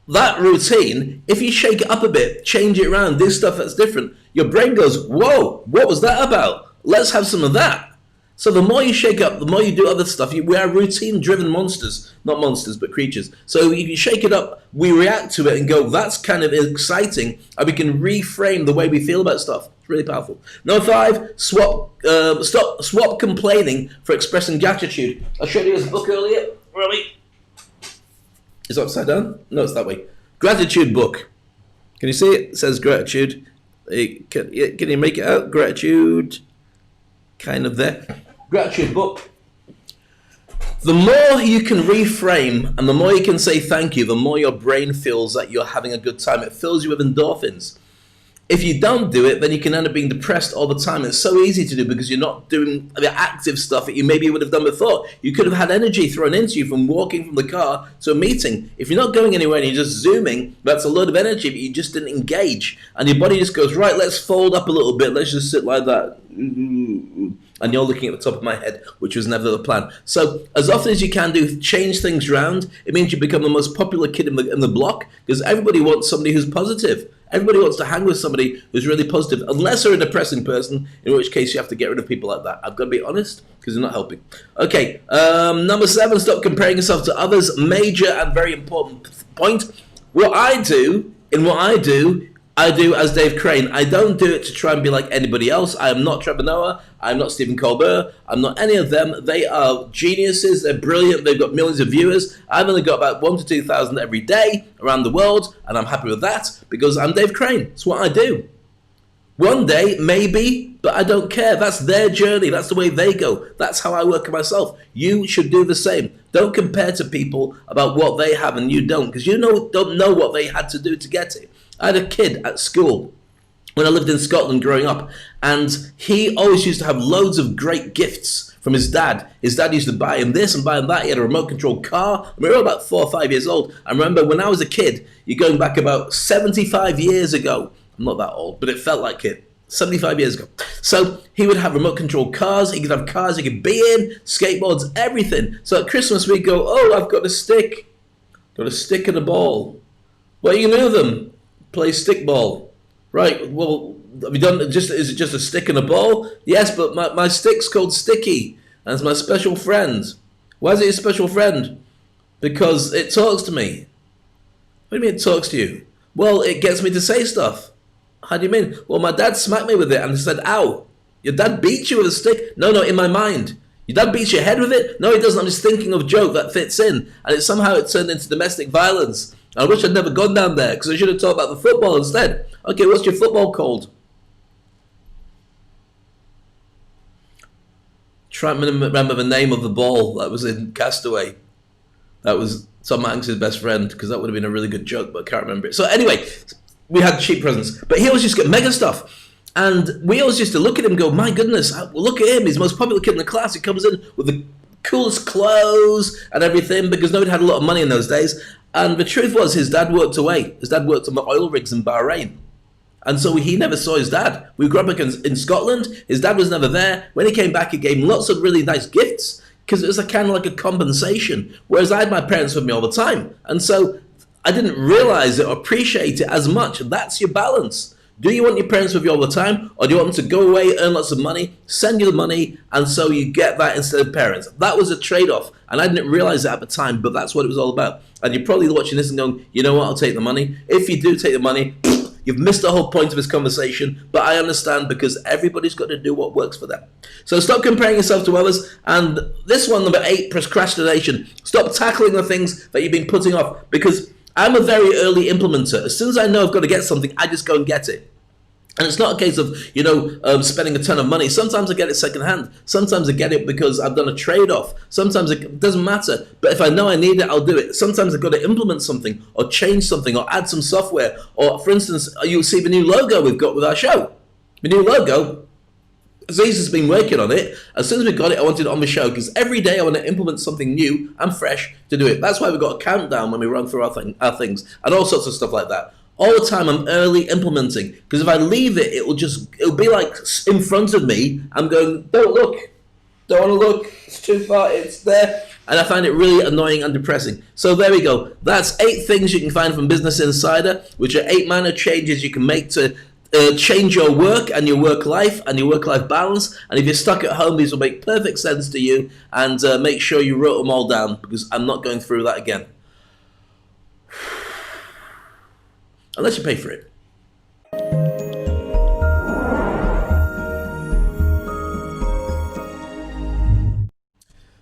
that routine, if you shake it up a bit, change it around, do stuff that's different, your brain goes, whoa, what was that about? Let's have some of that. So the more you shake up, the more you do other stuff. We are routine-driven monsters. Not monsters, but creatures. So if you shake it up, we react to it and go, that's kind of exciting, and we can reframe the way we feel about stuff. It's really powerful. Number 5, swap complaining for expressing gratitude. I showed you this book earlier. Where are we? Is it upside down? No, it's that way. Gratitude book. Can you see it? It says gratitude. Can you make it out? Gratitude. Kind of there. Gratitude book. The more you can reframe and the more you can say thank you, the more your brain feels that you're having a good time. It fills you with endorphins. If you don't do it, then you can end up being depressed all the time. It's so easy to do because you're not doing the active stuff that you maybe would have done before. You could have had energy thrown into you from walking from the car to a meeting. If you're not going anywhere and you're just zooming, that's a load of energy, but you just didn't engage. And your body just goes, right, let's fold up a little bit. Let's just sit like that. And you're looking at the top of my head, which was never the plan. So as often as you can do, change things around. It means you become the most popular kid in the block because everybody wants somebody who's positive. Everybody wants to hang with somebody who's really positive, unless they're a depressing person, in which case you have to get rid of people like that. I've got to be honest, because they're not helping. Okay, number 7, stop comparing yourself to others. Major and very important point. What I do as Dave Crane. I don't do it to try and be like anybody else. I am not Trevor Noah. I'm not Stephen Colbert. I'm not any of them. They are geniuses. They're brilliant. They've got millions of viewers. I've only got about 1,000 to 2,000 every day around the world, and I'm happy with that because I'm Dave Crane. It's what I do. One day, maybe, but I don't care. That's their journey. That's the way they go. That's how I work on myself. You should do the same. Don't compare to people about what they have and you don't, because you don't know what they had to do to get it. I had a kid at school when I lived in Scotland growing up, and he always used to have loads of great gifts from his dad. His dad used to buy him this and buy him that. He had a remote-controlled car. We were about 4 or 5 years old. I remember when I was a kid, you're going back about 75 years ago. I'm not that old, but it felt like it. 75 years ago. So he would have remote-controlled cars. He could have cars he could be in, skateboards, everything. So at Christmas, we'd go, oh, I've got a stick. Got a stick and a ball. What are you going to do with them? Play stickball. Right, well, have you done is it just a stick and a ball? Yes, but my stick's called Sticky, and it's my special friend. Why is it your special friend? Because it talks to me. What do you mean it talks to you? Well, it gets me to say stuff. How do you mean? Well, my dad smacked me with it and said, ow. Your dad beat you with a stick? No, in my mind. Your dad beats your head with it? No, he doesn't. I'm just thinking of a joke that fits in. And somehow it turned into domestic violence. I wish I'd never gone down there because I should have talked about the football instead. Okay, what's your football called? Try and remember the name of the ball that was in Castaway. That was Tom Hanks' best friend, because that would have been a really good joke, but I can't remember it. So anyway, we had cheap presents. But he always just get mega stuff. And we always used to look at him and go, my goodness, look at him. He's the most popular kid in the class. He comes in with the coolest clothes and everything, because nobody had a lot of money in those days. And the truth was, his dad worked away. His dad worked on the oil rigs in Bahrain. And so he never saw his dad. We grew up in Scotland. His dad was never there. When he came back, he gave him lots of really nice gifts because it was kind of like a compensation. Whereas I had my parents with me all the time. And so I didn't realize it or appreciate it as much. That's your balance. Do you want your parents with you all the time, or do you want them to go away, earn lots of money, send you the money, and so you get that instead of parents? That was a trade-off, and I didn't realize it at the time, but that's what it was all about. And you're probably watching this and going, you know what, I'll take the money. If you do take the money, you've missed the whole point of this conversation, but I understand because everybody's got to do what works for them. So stop comparing yourself to others. And this one, number 8, procrastination. Stop tackling the things that you've been putting off, because I'm a very early implementer. As soon as I know I've got to get something, I just go and get it. And it's not a case of, spending a ton of money. Sometimes I get it secondhand. Sometimes I get it because I've done a trade-off. Sometimes it doesn't matter. But if I know I need it, I'll do it. Sometimes I've got to implement something or change something or add some software. Or, for instance, you'll see the new logo we've got with our show. The new logo, Aziz has been working on it. As soon as we got it, I wanted it on the show because every day I want to implement something new and fresh to do it. That's why we've got a countdown when we run through our things and all sorts of stuff like that. All the time I'm early implementing because if I leave it, it'll be like in front of me. I'm going, don't look, don't want to look, it's too far, it's there. And I find it really annoying and depressing. So there we go. That's 8 things you can find from Business Insider, which are 8 minor changes you can make to change your work and your work life and your work-life balance. And if you're stuck at home, these will make perfect sense to you. And make sure you wrote them all down because I'm not going through that again. Unless you pay for it.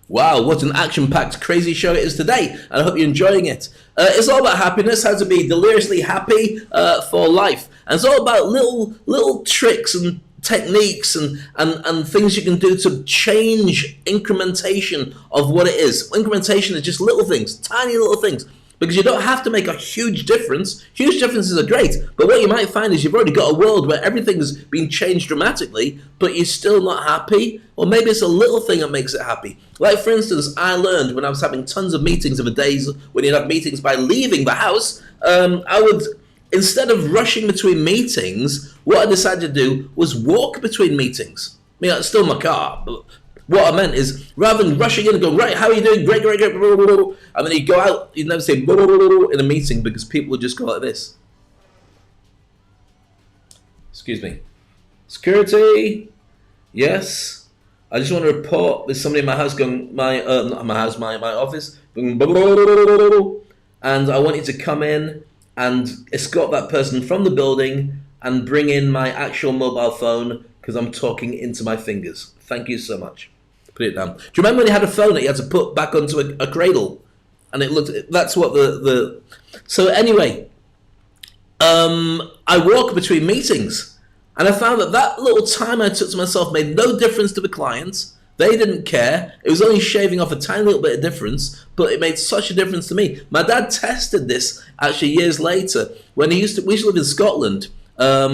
Wow, what an action-packed, crazy show it is today. And I hope you're enjoying it. It's all about happiness, how to be deliriously happy for life. And it's all about little tricks and techniques and things you can do to change incrementation of what it is. Incrementation is just little things, tiny little things. Because you don't have to make a huge difference. Huge differences are great, but what you might find is you've already got a world where everything's been changed dramatically, but you're still not happy, or maybe it's a little thing that makes it happy. Like, for instance, I learned when I was having tons of meetings over days, when you'd have meetings by leaving the house, I would, instead of rushing between meetings, what I decided to do was walk between meetings. I mean, it's still my car, but what I meant is, rather than rushing in and going, right, how are you doing? Great, great, great, blah, blah, blah, blah. And then you go out, you never say blah, blah, blah, blah, in a meeting because people would just go like this. Excuse me. Security. Yes. I just want to report there's somebody in my house going, not my house, my office, going, blah, blah, blah, blah, blah, blah. And I want you to come in and escort that person from the building and bring in my actual mobile phone because I'm talking into my fingers. Thank you so much. Put it down. Do you remember when you had a phone that you had to put back onto a cradle? And it looked, that's what so anyway, I walk between meetings and I found that little time I took to myself made no difference to the clients. They didn't care. It was only shaving off a tiny little bit of difference, but it made such a difference to me. My dad tested this actually years later when we used to live in Scotland,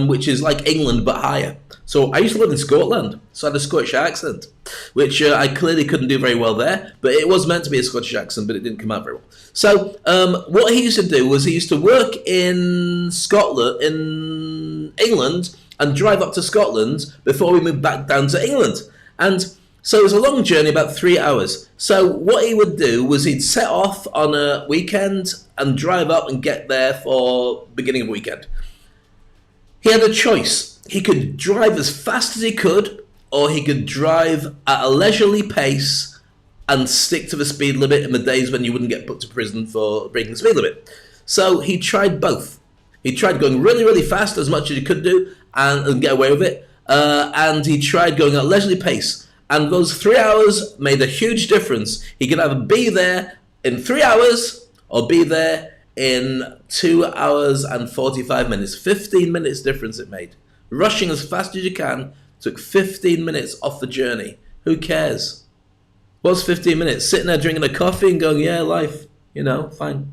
which is like England but higher. So I used to live in Scotland, so I had a Scottish accent, which I clearly couldn't do very well there, but it was meant to be a Scottish accent, but it didn't come out very well. So what he used to do was he used to work in England, and drive up to Scotland before we moved back down to England. And so it was a long journey, about 3 hours. So what he would do was he'd set off on a weekend and drive up and get there for beginning of weekend. He had a choice. He could drive as fast as he could, or he could drive at a leisurely pace and stick to the speed limit in the days when you wouldn't get put to prison for breaking the speed limit. So he tried both. He tried going really, really fast, as much as he could do, and get away with it. And he tried going at a leisurely pace. And those 3 hours made a huge difference. He could either be there in 3 hours or be there in 2 hours and 45 minutes. 15 minutes difference it made. Rushing as fast as you can took 15 minutes off the journey. Who cares? What's 15 minutes? Sitting there drinking a coffee and going, yeah, life, fine.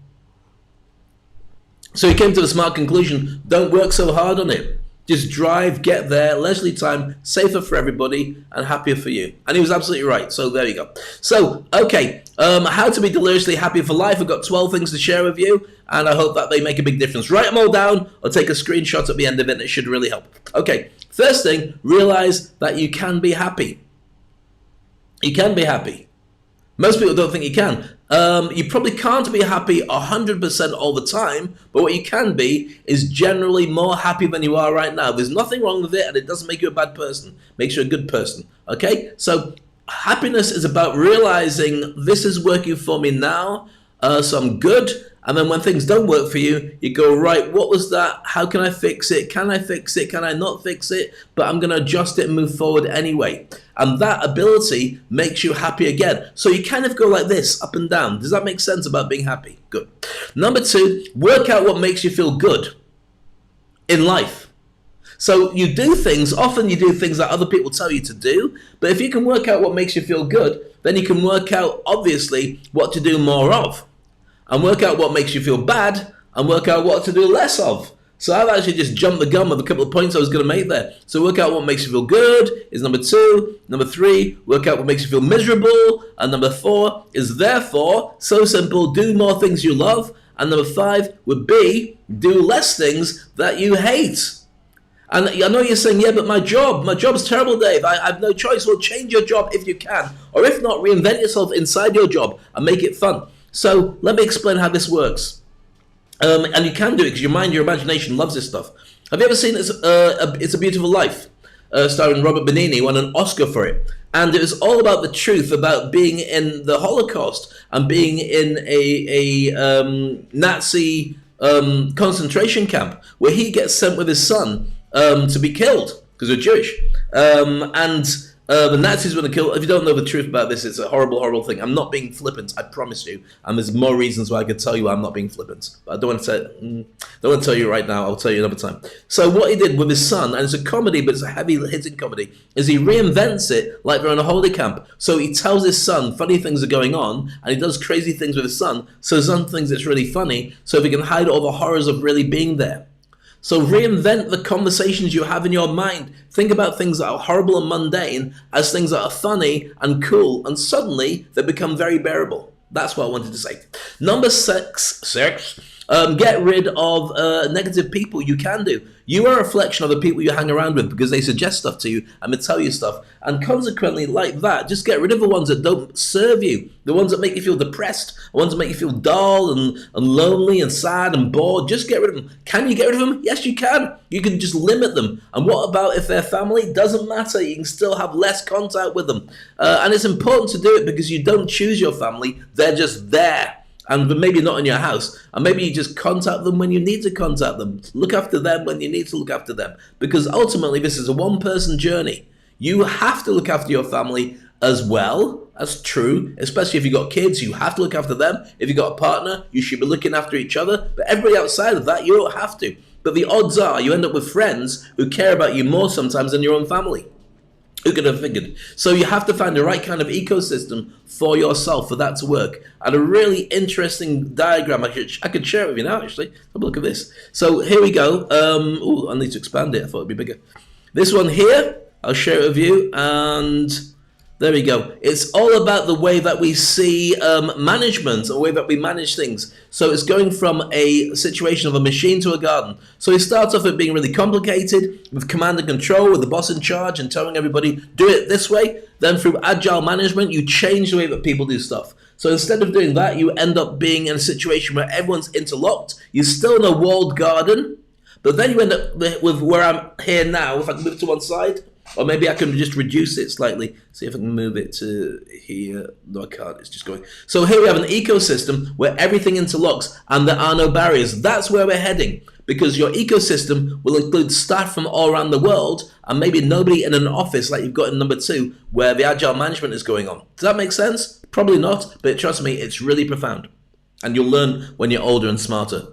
So he came to the smart conclusion, don't work so hard on it. Just drive, get there, leisurely time, safer for everybody and happier for you. And he was absolutely right. So there you go. So, okay, how to be deliriously happy for life. I've got 12 things to share with you, and I hope that they make a big difference. Write them all down or take a screenshot at the end of it, and it should really help. Okay, first thing, realize that you can be happy. You can be happy. Most people don't think you can. You probably can't be happy 100% all the time, but what you can be is generally more happy than you are right now. There's nothing wrong with it, and it doesn't make you a bad person. It makes you a good person, okay? So happiness is about realizing this is working for me now, so I'm good, And then when things don't work for you, you go, right, what was that? How can I fix it? Can I fix it? Can I not fix it? But I'm going to adjust it and move forward anyway. And that ability makes you happy again. So you kind of go like this, up and down. Does that make sense about being happy? Good. Number 2, work out what makes you feel good in life. So you do things, often you do things that other people tell you to do, but if you can work out what makes you feel good, then you can work out, obviously, what to do more of. And work out what makes you feel bad, and work out what to do less of. So I've actually just jumped the gun with a couple of points I was going to make there. So work out what makes you feel good is number 2. Number 3, work out what makes you feel miserable. And number 4 is therefore, so simple, do more things you love. And number 5 would be, do less things that you hate. And I know you're saying, yeah, but my job's terrible, Dave. I have no choice. Well, change your job if you can. Or if not, reinvent yourself inside your job and make it fun. So let me explain how this works. And you can do it because your mind, your imagination loves this stuff. Have you ever seen It's a Beautiful Life? Starring Robert Benigni, won an Oscar for it. And it was all about the truth about being in the Holocaust and being in a Nazi concentration camp where he gets sent with his son to be killed because they're Jewish. The Nazis were going to kill. If you don't know the truth about this, it's a horrible, horrible thing. I'm not being flippant, I promise you. And there's more reasons why I could tell you I'm not being flippant. But I don't want to tell you right now. I'll tell you another time. So what he did with his son, and it's a comedy, but it's a heavy-hitting comedy, is he reinvents it like they're in a holiday camp. So he tells his son funny things are going on, and he does crazy things with his son. So his son thinks it's really funny, so he can hide all the horrors of really being there. So reinvent the conversations you have in your mind. Think about things that are horrible and mundane as things that are funny and cool, and suddenly they become very bearable. That's what I wanted to say. Number 6, get rid of negative people. You can do. You are a reflection of the people you hang around with because they suggest stuff to you and they tell you stuff. And consequently, like that, just get rid of the ones that don't serve you. The ones that make you feel depressed, the ones that make you feel dull and lonely and sad and bored. Just get rid of them. Can you get rid of them? Yes, you can. You can just limit them. And what about if they're family? Doesn't matter. You can still have less contact with them. And it's important to do it because you don't choose your family. They're just there. And maybe not in your house. And maybe you just contact them when you need to contact them. Look after them when you need to look after them. Because ultimately, this is a one-person journey. You have to look after your family as well. That's true. Especially if you've got kids, you have to look after them. If you've got a partner, you should be looking after each other. But everybody outside of that, you don't have to. But the odds are you end up with friends who care about you more sometimes than your own family. Who could have figured? So you have to find the right kind of ecosystem for yourself for that to work. And a really interesting diagram, I could share it with you now, actually. Have a look at this. So here we go. I need to expand it. I thought it'd be bigger. This one here, I'll share it with you. And there we go. It's all about the way that we see management, or the way that we manage things. So it's going from a situation of a machine to a garden. So it starts off with being really complicated, with command and control, with the boss in charge and telling everybody, do it this way. Then through agile management, you change the way that people do stuff. So instead of doing that, you end up being in a situation where everyone's interlocked. You're still in a walled garden, but then you end up with where I'm here now. If I can move to one side, or maybe I can just reduce it slightly. See if I can move it to here. No, I can't. It's just going. So here we have an ecosystem where everything interlocks and there are no barriers. That's where we're heading, because your ecosystem will include staff from all around the world and maybe nobody in an office like you've got in number 2 where the agile management is going on. Does that make sense? Probably not, but trust me, it's really profound. And you'll learn when you're older and smarter.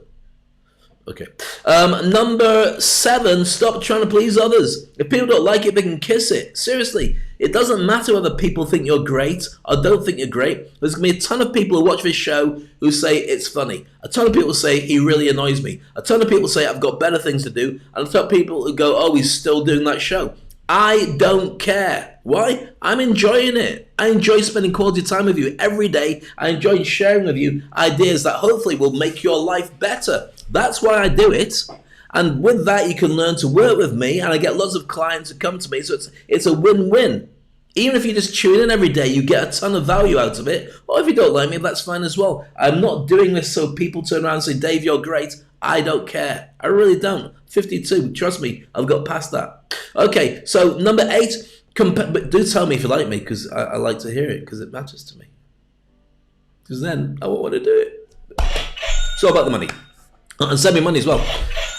Okay. Number 7, stop trying to please others. If people don't like it, they can kiss it. Seriously, it doesn't matter whether people think you're great or don't think you're great. There's going to be a ton of people who watch this show who say it's funny. A ton of people say he really annoys me. A ton of people say I've got better things to do. And a ton of people who go, oh, he's still doing that show. I don't care. Why? I'm enjoying it. I enjoy spending quality time with you every day. I enjoy sharing with you ideas that hopefully will make your life better. That's why I do it. And with that, you can learn to work with me, and I get lots of clients who come to me, so it's a win-win. Even if you just tune in every day, you get a ton of value out of it. Or if you don't like me, that's fine as well. I'm not doing this so people turn around and say, Dave, you're great. I don't care. I really don't. 52, trust me, I've got past that. Okay, so number 8, but do tell me if you like me, because I like to hear it, because it matters to me. Because then I won't want to do it. It's all about the money. And send me money as well.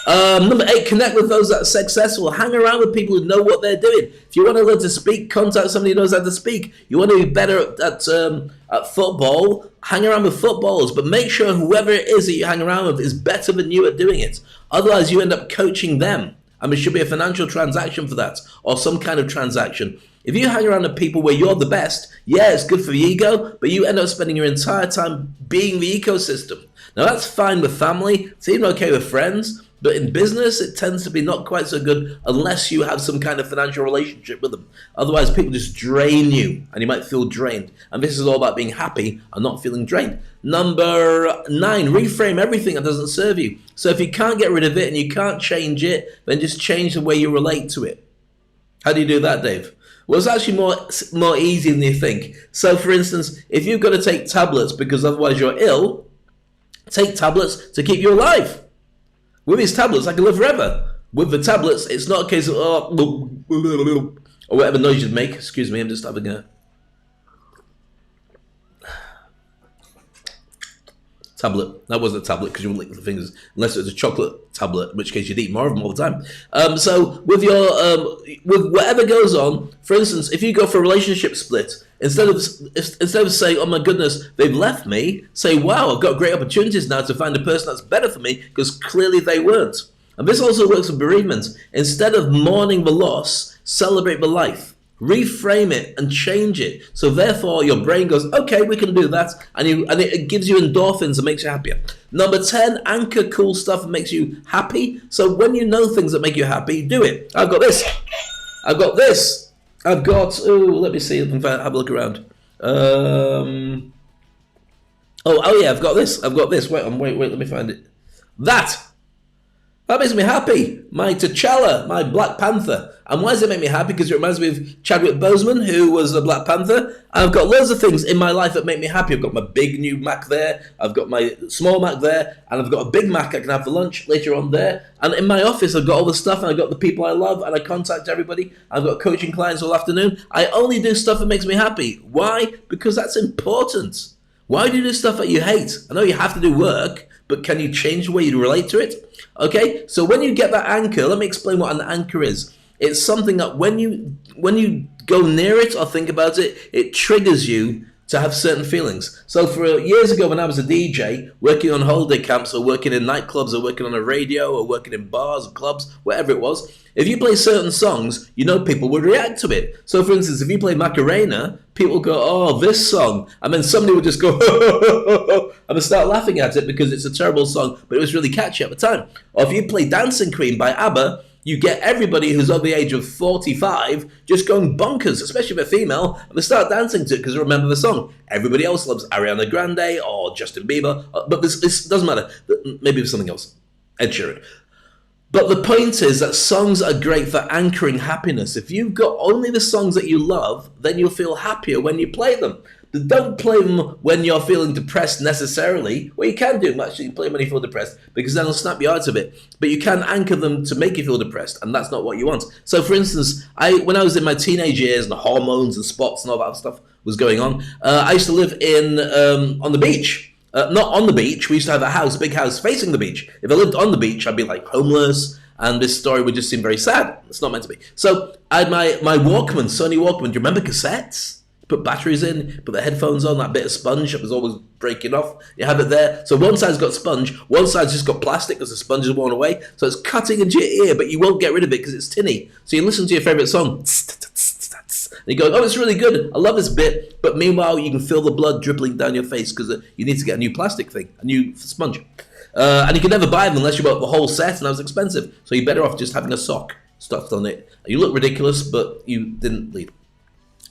Number 8, connect with those that are successful. Hang around with people who know what they're doing. If you want to learn to speak, contact somebody who knows how to speak. You want to be better at football, hang around with footballers. But make sure whoever it is that you hang around with is better than you at doing it. Otherwise, you end up coaching them. And there should be a financial transaction for that, or some kind of transaction. If you hang around with people where you're the best, yeah, it's good for the ego, but you end up spending your entire time being the ecosystem. Now, that's fine with family. It's even okay with friends. But in business, it tends to be not quite so good unless you have some kind of financial relationship with them. Otherwise, people just drain you, and you might feel drained. And this is all about being happy and not feeling drained. Number 9, reframe everything that doesn't serve you. So if you can't get rid of it and you can't change it, then just change the way you relate to it. How do you do that, Dave? Well, it's actually more easy than you think. So, for instance, if you've got to take tablets because otherwise you're ill, take tablets to keep you alive. With these tablets, I can live forever. With the tablets, it's not a case of, or whatever noise you make. Excuse me, I'm just having a tablet. That wasn't a tablet because you wouldn't lick the fingers unless it was a chocolate tablet, in which case you'd eat more of them all the time. So with your with whatever goes on, for instance, if you go for a relationship split, instead of saying, "Oh my goodness, they've left me," say, "Wow, I've got great opportunities now to find a person that's better for me," because clearly they weren't. And this also works with bereavement. Instead of mourning the loss, celebrate the life. Reframe it and change it. So therefore, your brain goes, "Okay, we can do that," and it gives you endorphins and makes you happier. Number 10, anchor cool stuff that makes you happy. So when you know things that make you happy, do it. I've got this. I've got this. I've got, let me see if I can have a look around. Oh yeah, I've got this. Wait, let me find it. That makes me happy. My T'Challa, my Black Panther. And why does it make me happy? Because it reminds me of Chadwick Boseman, who was the Black Panther. And I've got loads of things in my life that make me happy. I've got my big new Mac there. I've got my small Mac there. And I've got a big Mac I can have for lunch later on there. And in my office, I've got all the stuff. And I've got the people I love. And I contact everybody. I've got coaching clients all afternoon. I only do stuff that makes me happy. Why? Because that's important. Why do you do stuff that you hate? I know you have to do work, but can you change the way you relate to it? Okay, so when you get that anchor, let me explain what an anchor is. It's something that when you go near it or think about it, it triggers you to have certain feelings. So for years ago when I was a DJ, working on holiday camps or working in nightclubs or working on a radio or working in bars or clubs, whatever it was, if you play certain songs, you know people would react to it. So for instance, if you play Macarena, people go, "Oh, this song," and then somebody would just go, and they start laughing at it because it's a terrible song, but it was really catchy at the time. Or if you play Dancing Queen by ABBA, you get everybody who's over the age of 45 just going bonkers, especially if they're female, and they start dancing to it because they remember the song. Everybody else loves Ariana Grande or Justin Bieber, but this doesn't matter. Maybe it was something else. Ed Sheeran. But the point is that songs are great for anchoring happiness. If you've got only the songs that you love, then you'll feel happier when you play them. But don't play them when you're feeling depressed necessarily. Well, you can do them actually. You play them when you feel depressed because then it'll snap you out of it. But you can anchor them to make you feel depressed, and that's not what you want. So, for instance, when I was in my teenage years and the hormones and spots and all that stuff was going on, I used to live on the beach. Not on the beach. We used to have a big house facing the beach. If I lived on the beach, I'd be like homeless, and this story would just seem very sad. It's not meant to be. So I had my Walkman, Sony Walkman. Do you remember cassettes? Put batteries in, put the headphones on, that bit of sponge that was always breaking off. You have it there. So one side's got sponge, one side's just got plastic because the sponge is worn away. So it's cutting into your ear, but you won't get rid of it because it's tinny. So you listen to your favourite song. And you go, "Oh, it's really good. I love this bit." But meanwhile, you can feel the blood dribbling down your face because you need to get a new plastic thing, a new sponge. And you can never buy them unless you bought the whole set, and that was expensive. So you're better off just having a sock stuffed on it. You look ridiculous, but you didn't leave.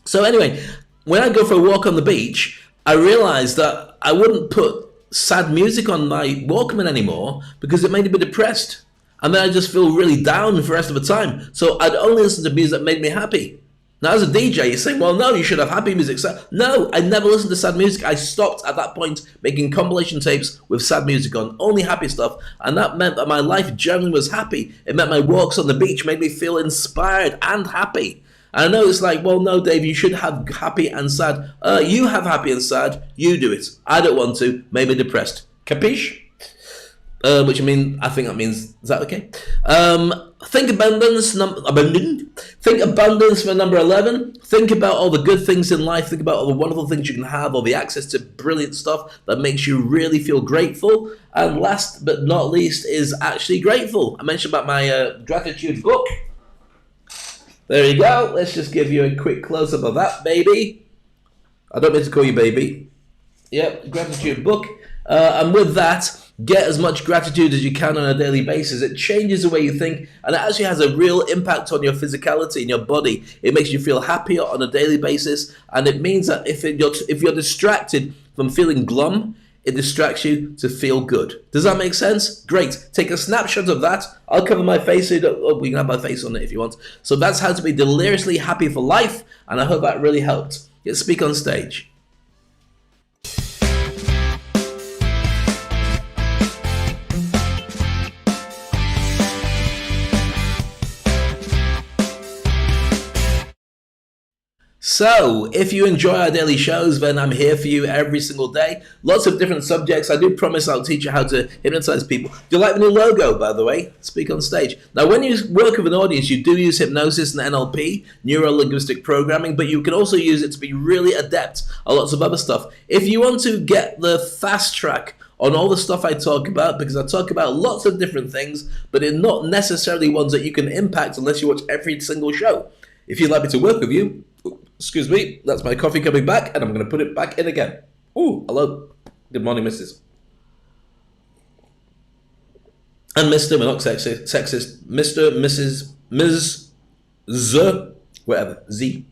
So anyway, when I go for a walk on the beach, I realised that I wouldn't put sad music on my Walkman anymore because it made me depressed. And then I just feel really down for the rest of the time. So I'd only listen to music that made me happy. Now, as a DJ, you're saying, "Well, no, you should have happy music." No, I never listened to sad music. I stopped at that point making compilation tapes with sad music on, only happy stuff. And that meant that my life generally was happy. It meant my walks on the beach made me feel inspired and happy. And I know it's like, "Well, no, Dave, you should have happy and sad." You have happy and sad. You do it. I don't want to. Made me depressed. Capiche? Which I think that means, is that okay? Think abundance, think abundance for number 11. Think about all the good things in life. Think about all the wonderful things you can have, all the access to brilliant stuff that makes you really feel grateful. And last but not least is actually grateful. I mentioned about my gratitude book. There you go. Let's just give you a quick close-up of that, baby. I don't mean to call you baby. Yep, gratitude book. And with that, get as much gratitude as you can on a daily basis. It changes the way you think, and it actually has a real impact on your physicality and your body. It makes you feel happier on a daily basis, and it means that if you're distracted from feeling glum, it distracts you to feel good. Does that make sense? Great. Take a snapshot of that. I'll cover my face. So we can have my face on it if you want. So that's how to be deliriously happy for life, and I hope that really helped. Let's speak on stage. So, if you enjoy our daily shows, then I'm here for you every single day. Lots of different subjects. I do promise I'll teach you how to hypnotize people. Do you like the new logo, by the way? Speak on stage. Now, when you work with an audience, you do use hypnosis and NLP, neuro-linguistic programming, but you can also use it to be really adept at lots of other stuff. If you want to get the fast track on all the stuff I talk about, because I talk about lots of different things, but they're not necessarily ones that you can impact unless you watch every single show. If you'd like me to work with you, excuse me, that's my coffee coming back, and I'm going to put it back in again. Ooh, hello. Good morning, Mrs. And Mr. We're not sexist. Mr., Mrs., Ms., Z, whatever, Z.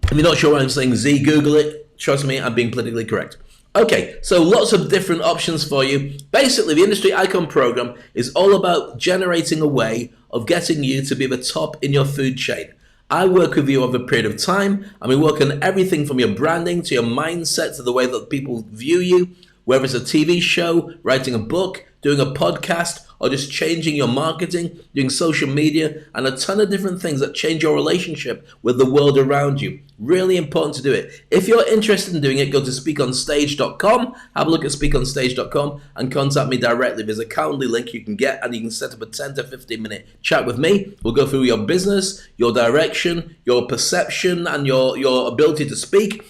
If you're not sure what I'm saying, Z, Google it. Trust me, I'm being politically correct. Okay, so lots of different options for you. Basically, the Industry Icon program is all about generating a way of getting you to be the top in your food chain. I work with you over a period of time, and we work on everything from your branding to your mindset to the way that people view you, whether it's a TV show, writing a book, doing a podcast, or just changing your marketing, doing social media, and a ton of different things that change your relationship with the world around you. Really important to do it. If you're interested in doing it, go to SpeakOnstage.com, have a look at SpeakOnstage.com, and contact me directly. There's a Calendly link you can get, and you can set up a 10 to 15 minute chat with me. We'll go through your business, your direction, your perception, and your ability to speak.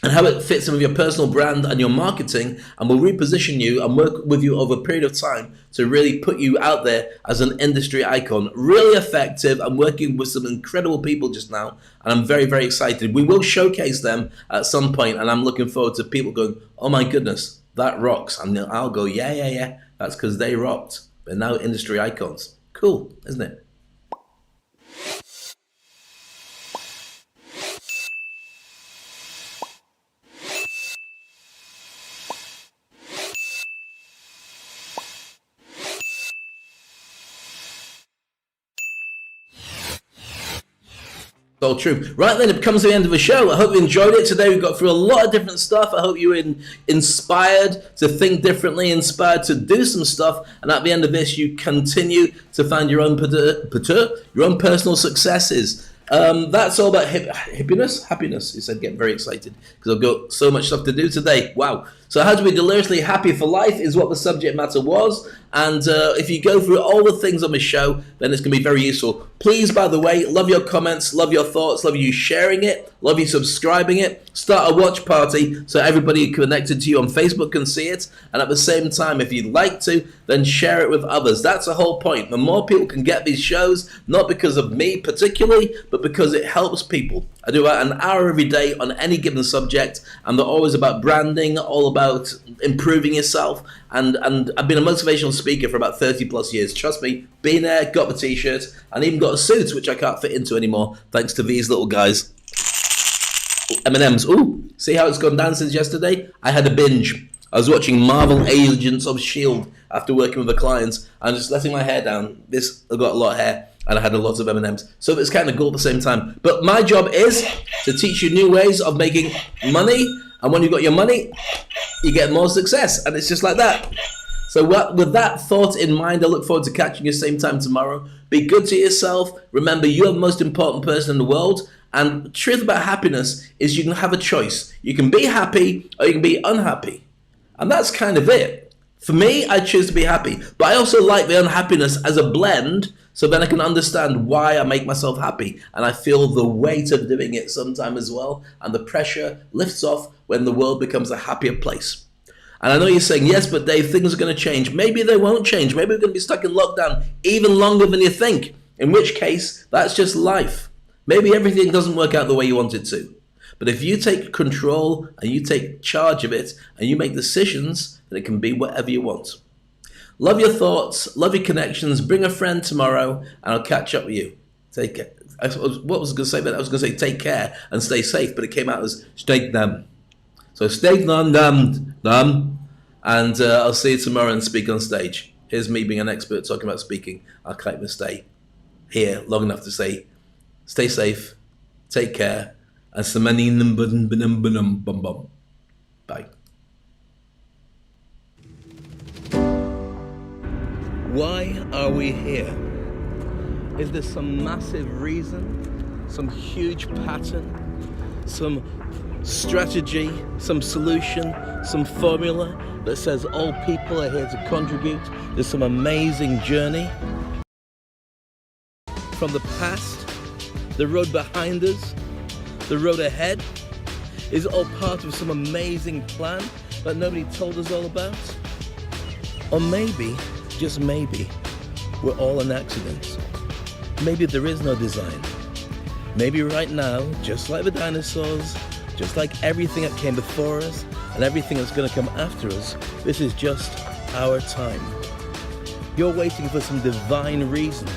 And how it fits in with your personal brand and your marketing, and we'll reposition you and work with you over a period of time to really put you out there as an industry icon. Really effective. I'm working with some incredible people just now, and I'm very, very excited. We will showcase them at some point, and I'm looking forward to people going, oh my goodness, that rocks. And I'll go, yeah. That's because they rocked. They're now industry icons. Cool, isn't it? All true. Right then, it comes to the end of the show. I hope you enjoyed it today. We got through a lot of different stuff. I hope you were inspired to think differently, inspired to do some stuff, and at the end of this, you continue to find your own your own personal successes. That's all about happiness. He said, get very excited because I've got so much stuff to do today. Wow. So how to be deliriously happy for life is what the subject matter was. And if you go through all the things on the show, then it's going to be very useful. Please, by the way, love your comments, love your thoughts, love you sharing it, love you subscribing it. Start a watch party so everybody connected to you on Facebook can see it. And at the same time, if you'd like to, then share it with others. That's the whole point. The more people can get these shows, not because of me particularly, but because it helps people. I do about an hour every day on any given subject, and they're always about branding, all about improving yourself. And I've been a motivational speaker for about 30 plus years. Trust me, been there, got the t-shirt, and even got a suit, which I can't fit into anymore, thanks to these little guys. M&M's. Ooh, see how it's gone down since yesterday? I had a binge. I was watching Marvel Agents of S.H.I.E.L.D. after working with the clients. I'm just letting my hair down. I've got a lot of hair, and I had a lot of M&M's. So it's kind of cool at the same time. But my job is to teach you new ways of making money. And when you've got your money, you get more success. And it's just like that. So with that thought in mind, I look forward to catching you same time tomorrow. Be good to yourself. Remember, you're the most important person in the world. And the truth about happiness is you can have a choice. You can be happy or you can be unhappy. And that's kind of it. For me, I choose to be happy. But I also like the unhappiness as a blend, so then I can understand why I make myself happy. And I feel the weight of doing it sometime as well. And the pressure lifts off when the world becomes a happier place. And I know you're saying, yes, but Dave, things are going to change. Maybe they won't change. Maybe we're going to be stuck in lockdown even longer than you think. In which case, that's just life. Maybe everything doesn't work out the way you want it to. But if you take control and you take charge of it and you make decisions, then it can be whatever you want. Love your thoughts, love your connections, bring a friend tomorrow, and I'll catch up with you. Take care. What was I going to say then? I was going to say take care and stay safe, but it came out as stay them. So stay them, and I'll see you tomorrow and Speak on Stage. Here's me being an expert talking about speaking. I can't even stay here long enough to say stay safe, take care, and bye. Why are we here? Is there some massive reason, some huge pattern, some strategy, some solution, some formula that says all people are here to contribute? There's some amazing journey from the past, the road behind us, the road ahead. Is all part of some amazing plan that nobody told us all about? Or maybe, just maybe, we're all an accident. Maybe there is no design. Maybe right now, just like the dinosaurs, just like everything that came before us and everything that's going to come after us, this is just our time. You're waiting for some divine reason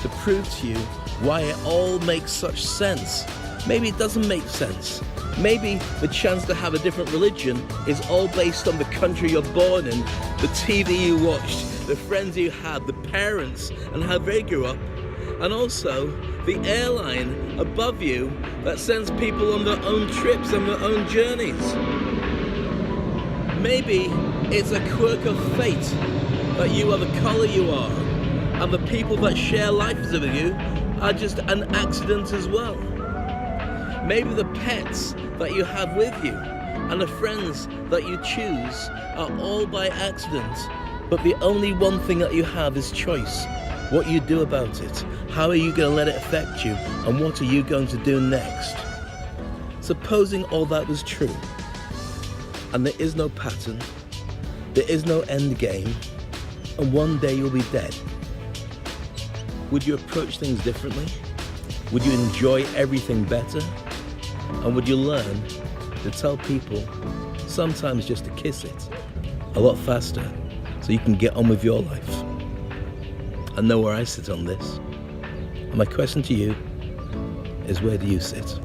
to prove to you why it all makes such sense. Maybe it doesn't make sense. Maybe the chance to have a different religion is all based on the country you're born in, the TV you watched, the friends you had, the parents and how they grew up, and also the airline above you that sends people on their own trips and their own journeys. Maybe it's a quirk of fate that you are the colour you are, and the people that share lives with you are just an accident as well. Maybe the pets that you have with you and the friends that you choose are all by accident, but the only one thing that you have is choice. What you do about it, how are you going to let it affect you, and what are you going to do next? Supposing all that was true, and there is no pattern, there is no end game, and one day you'll be dead, would you approach things differently? Would you enjoy everything better? And would you learn to tell people, sometimes just to kiss it, a lot faster, so you can get on with your life? I know where I sit on this. And my question to you is, where do you sit?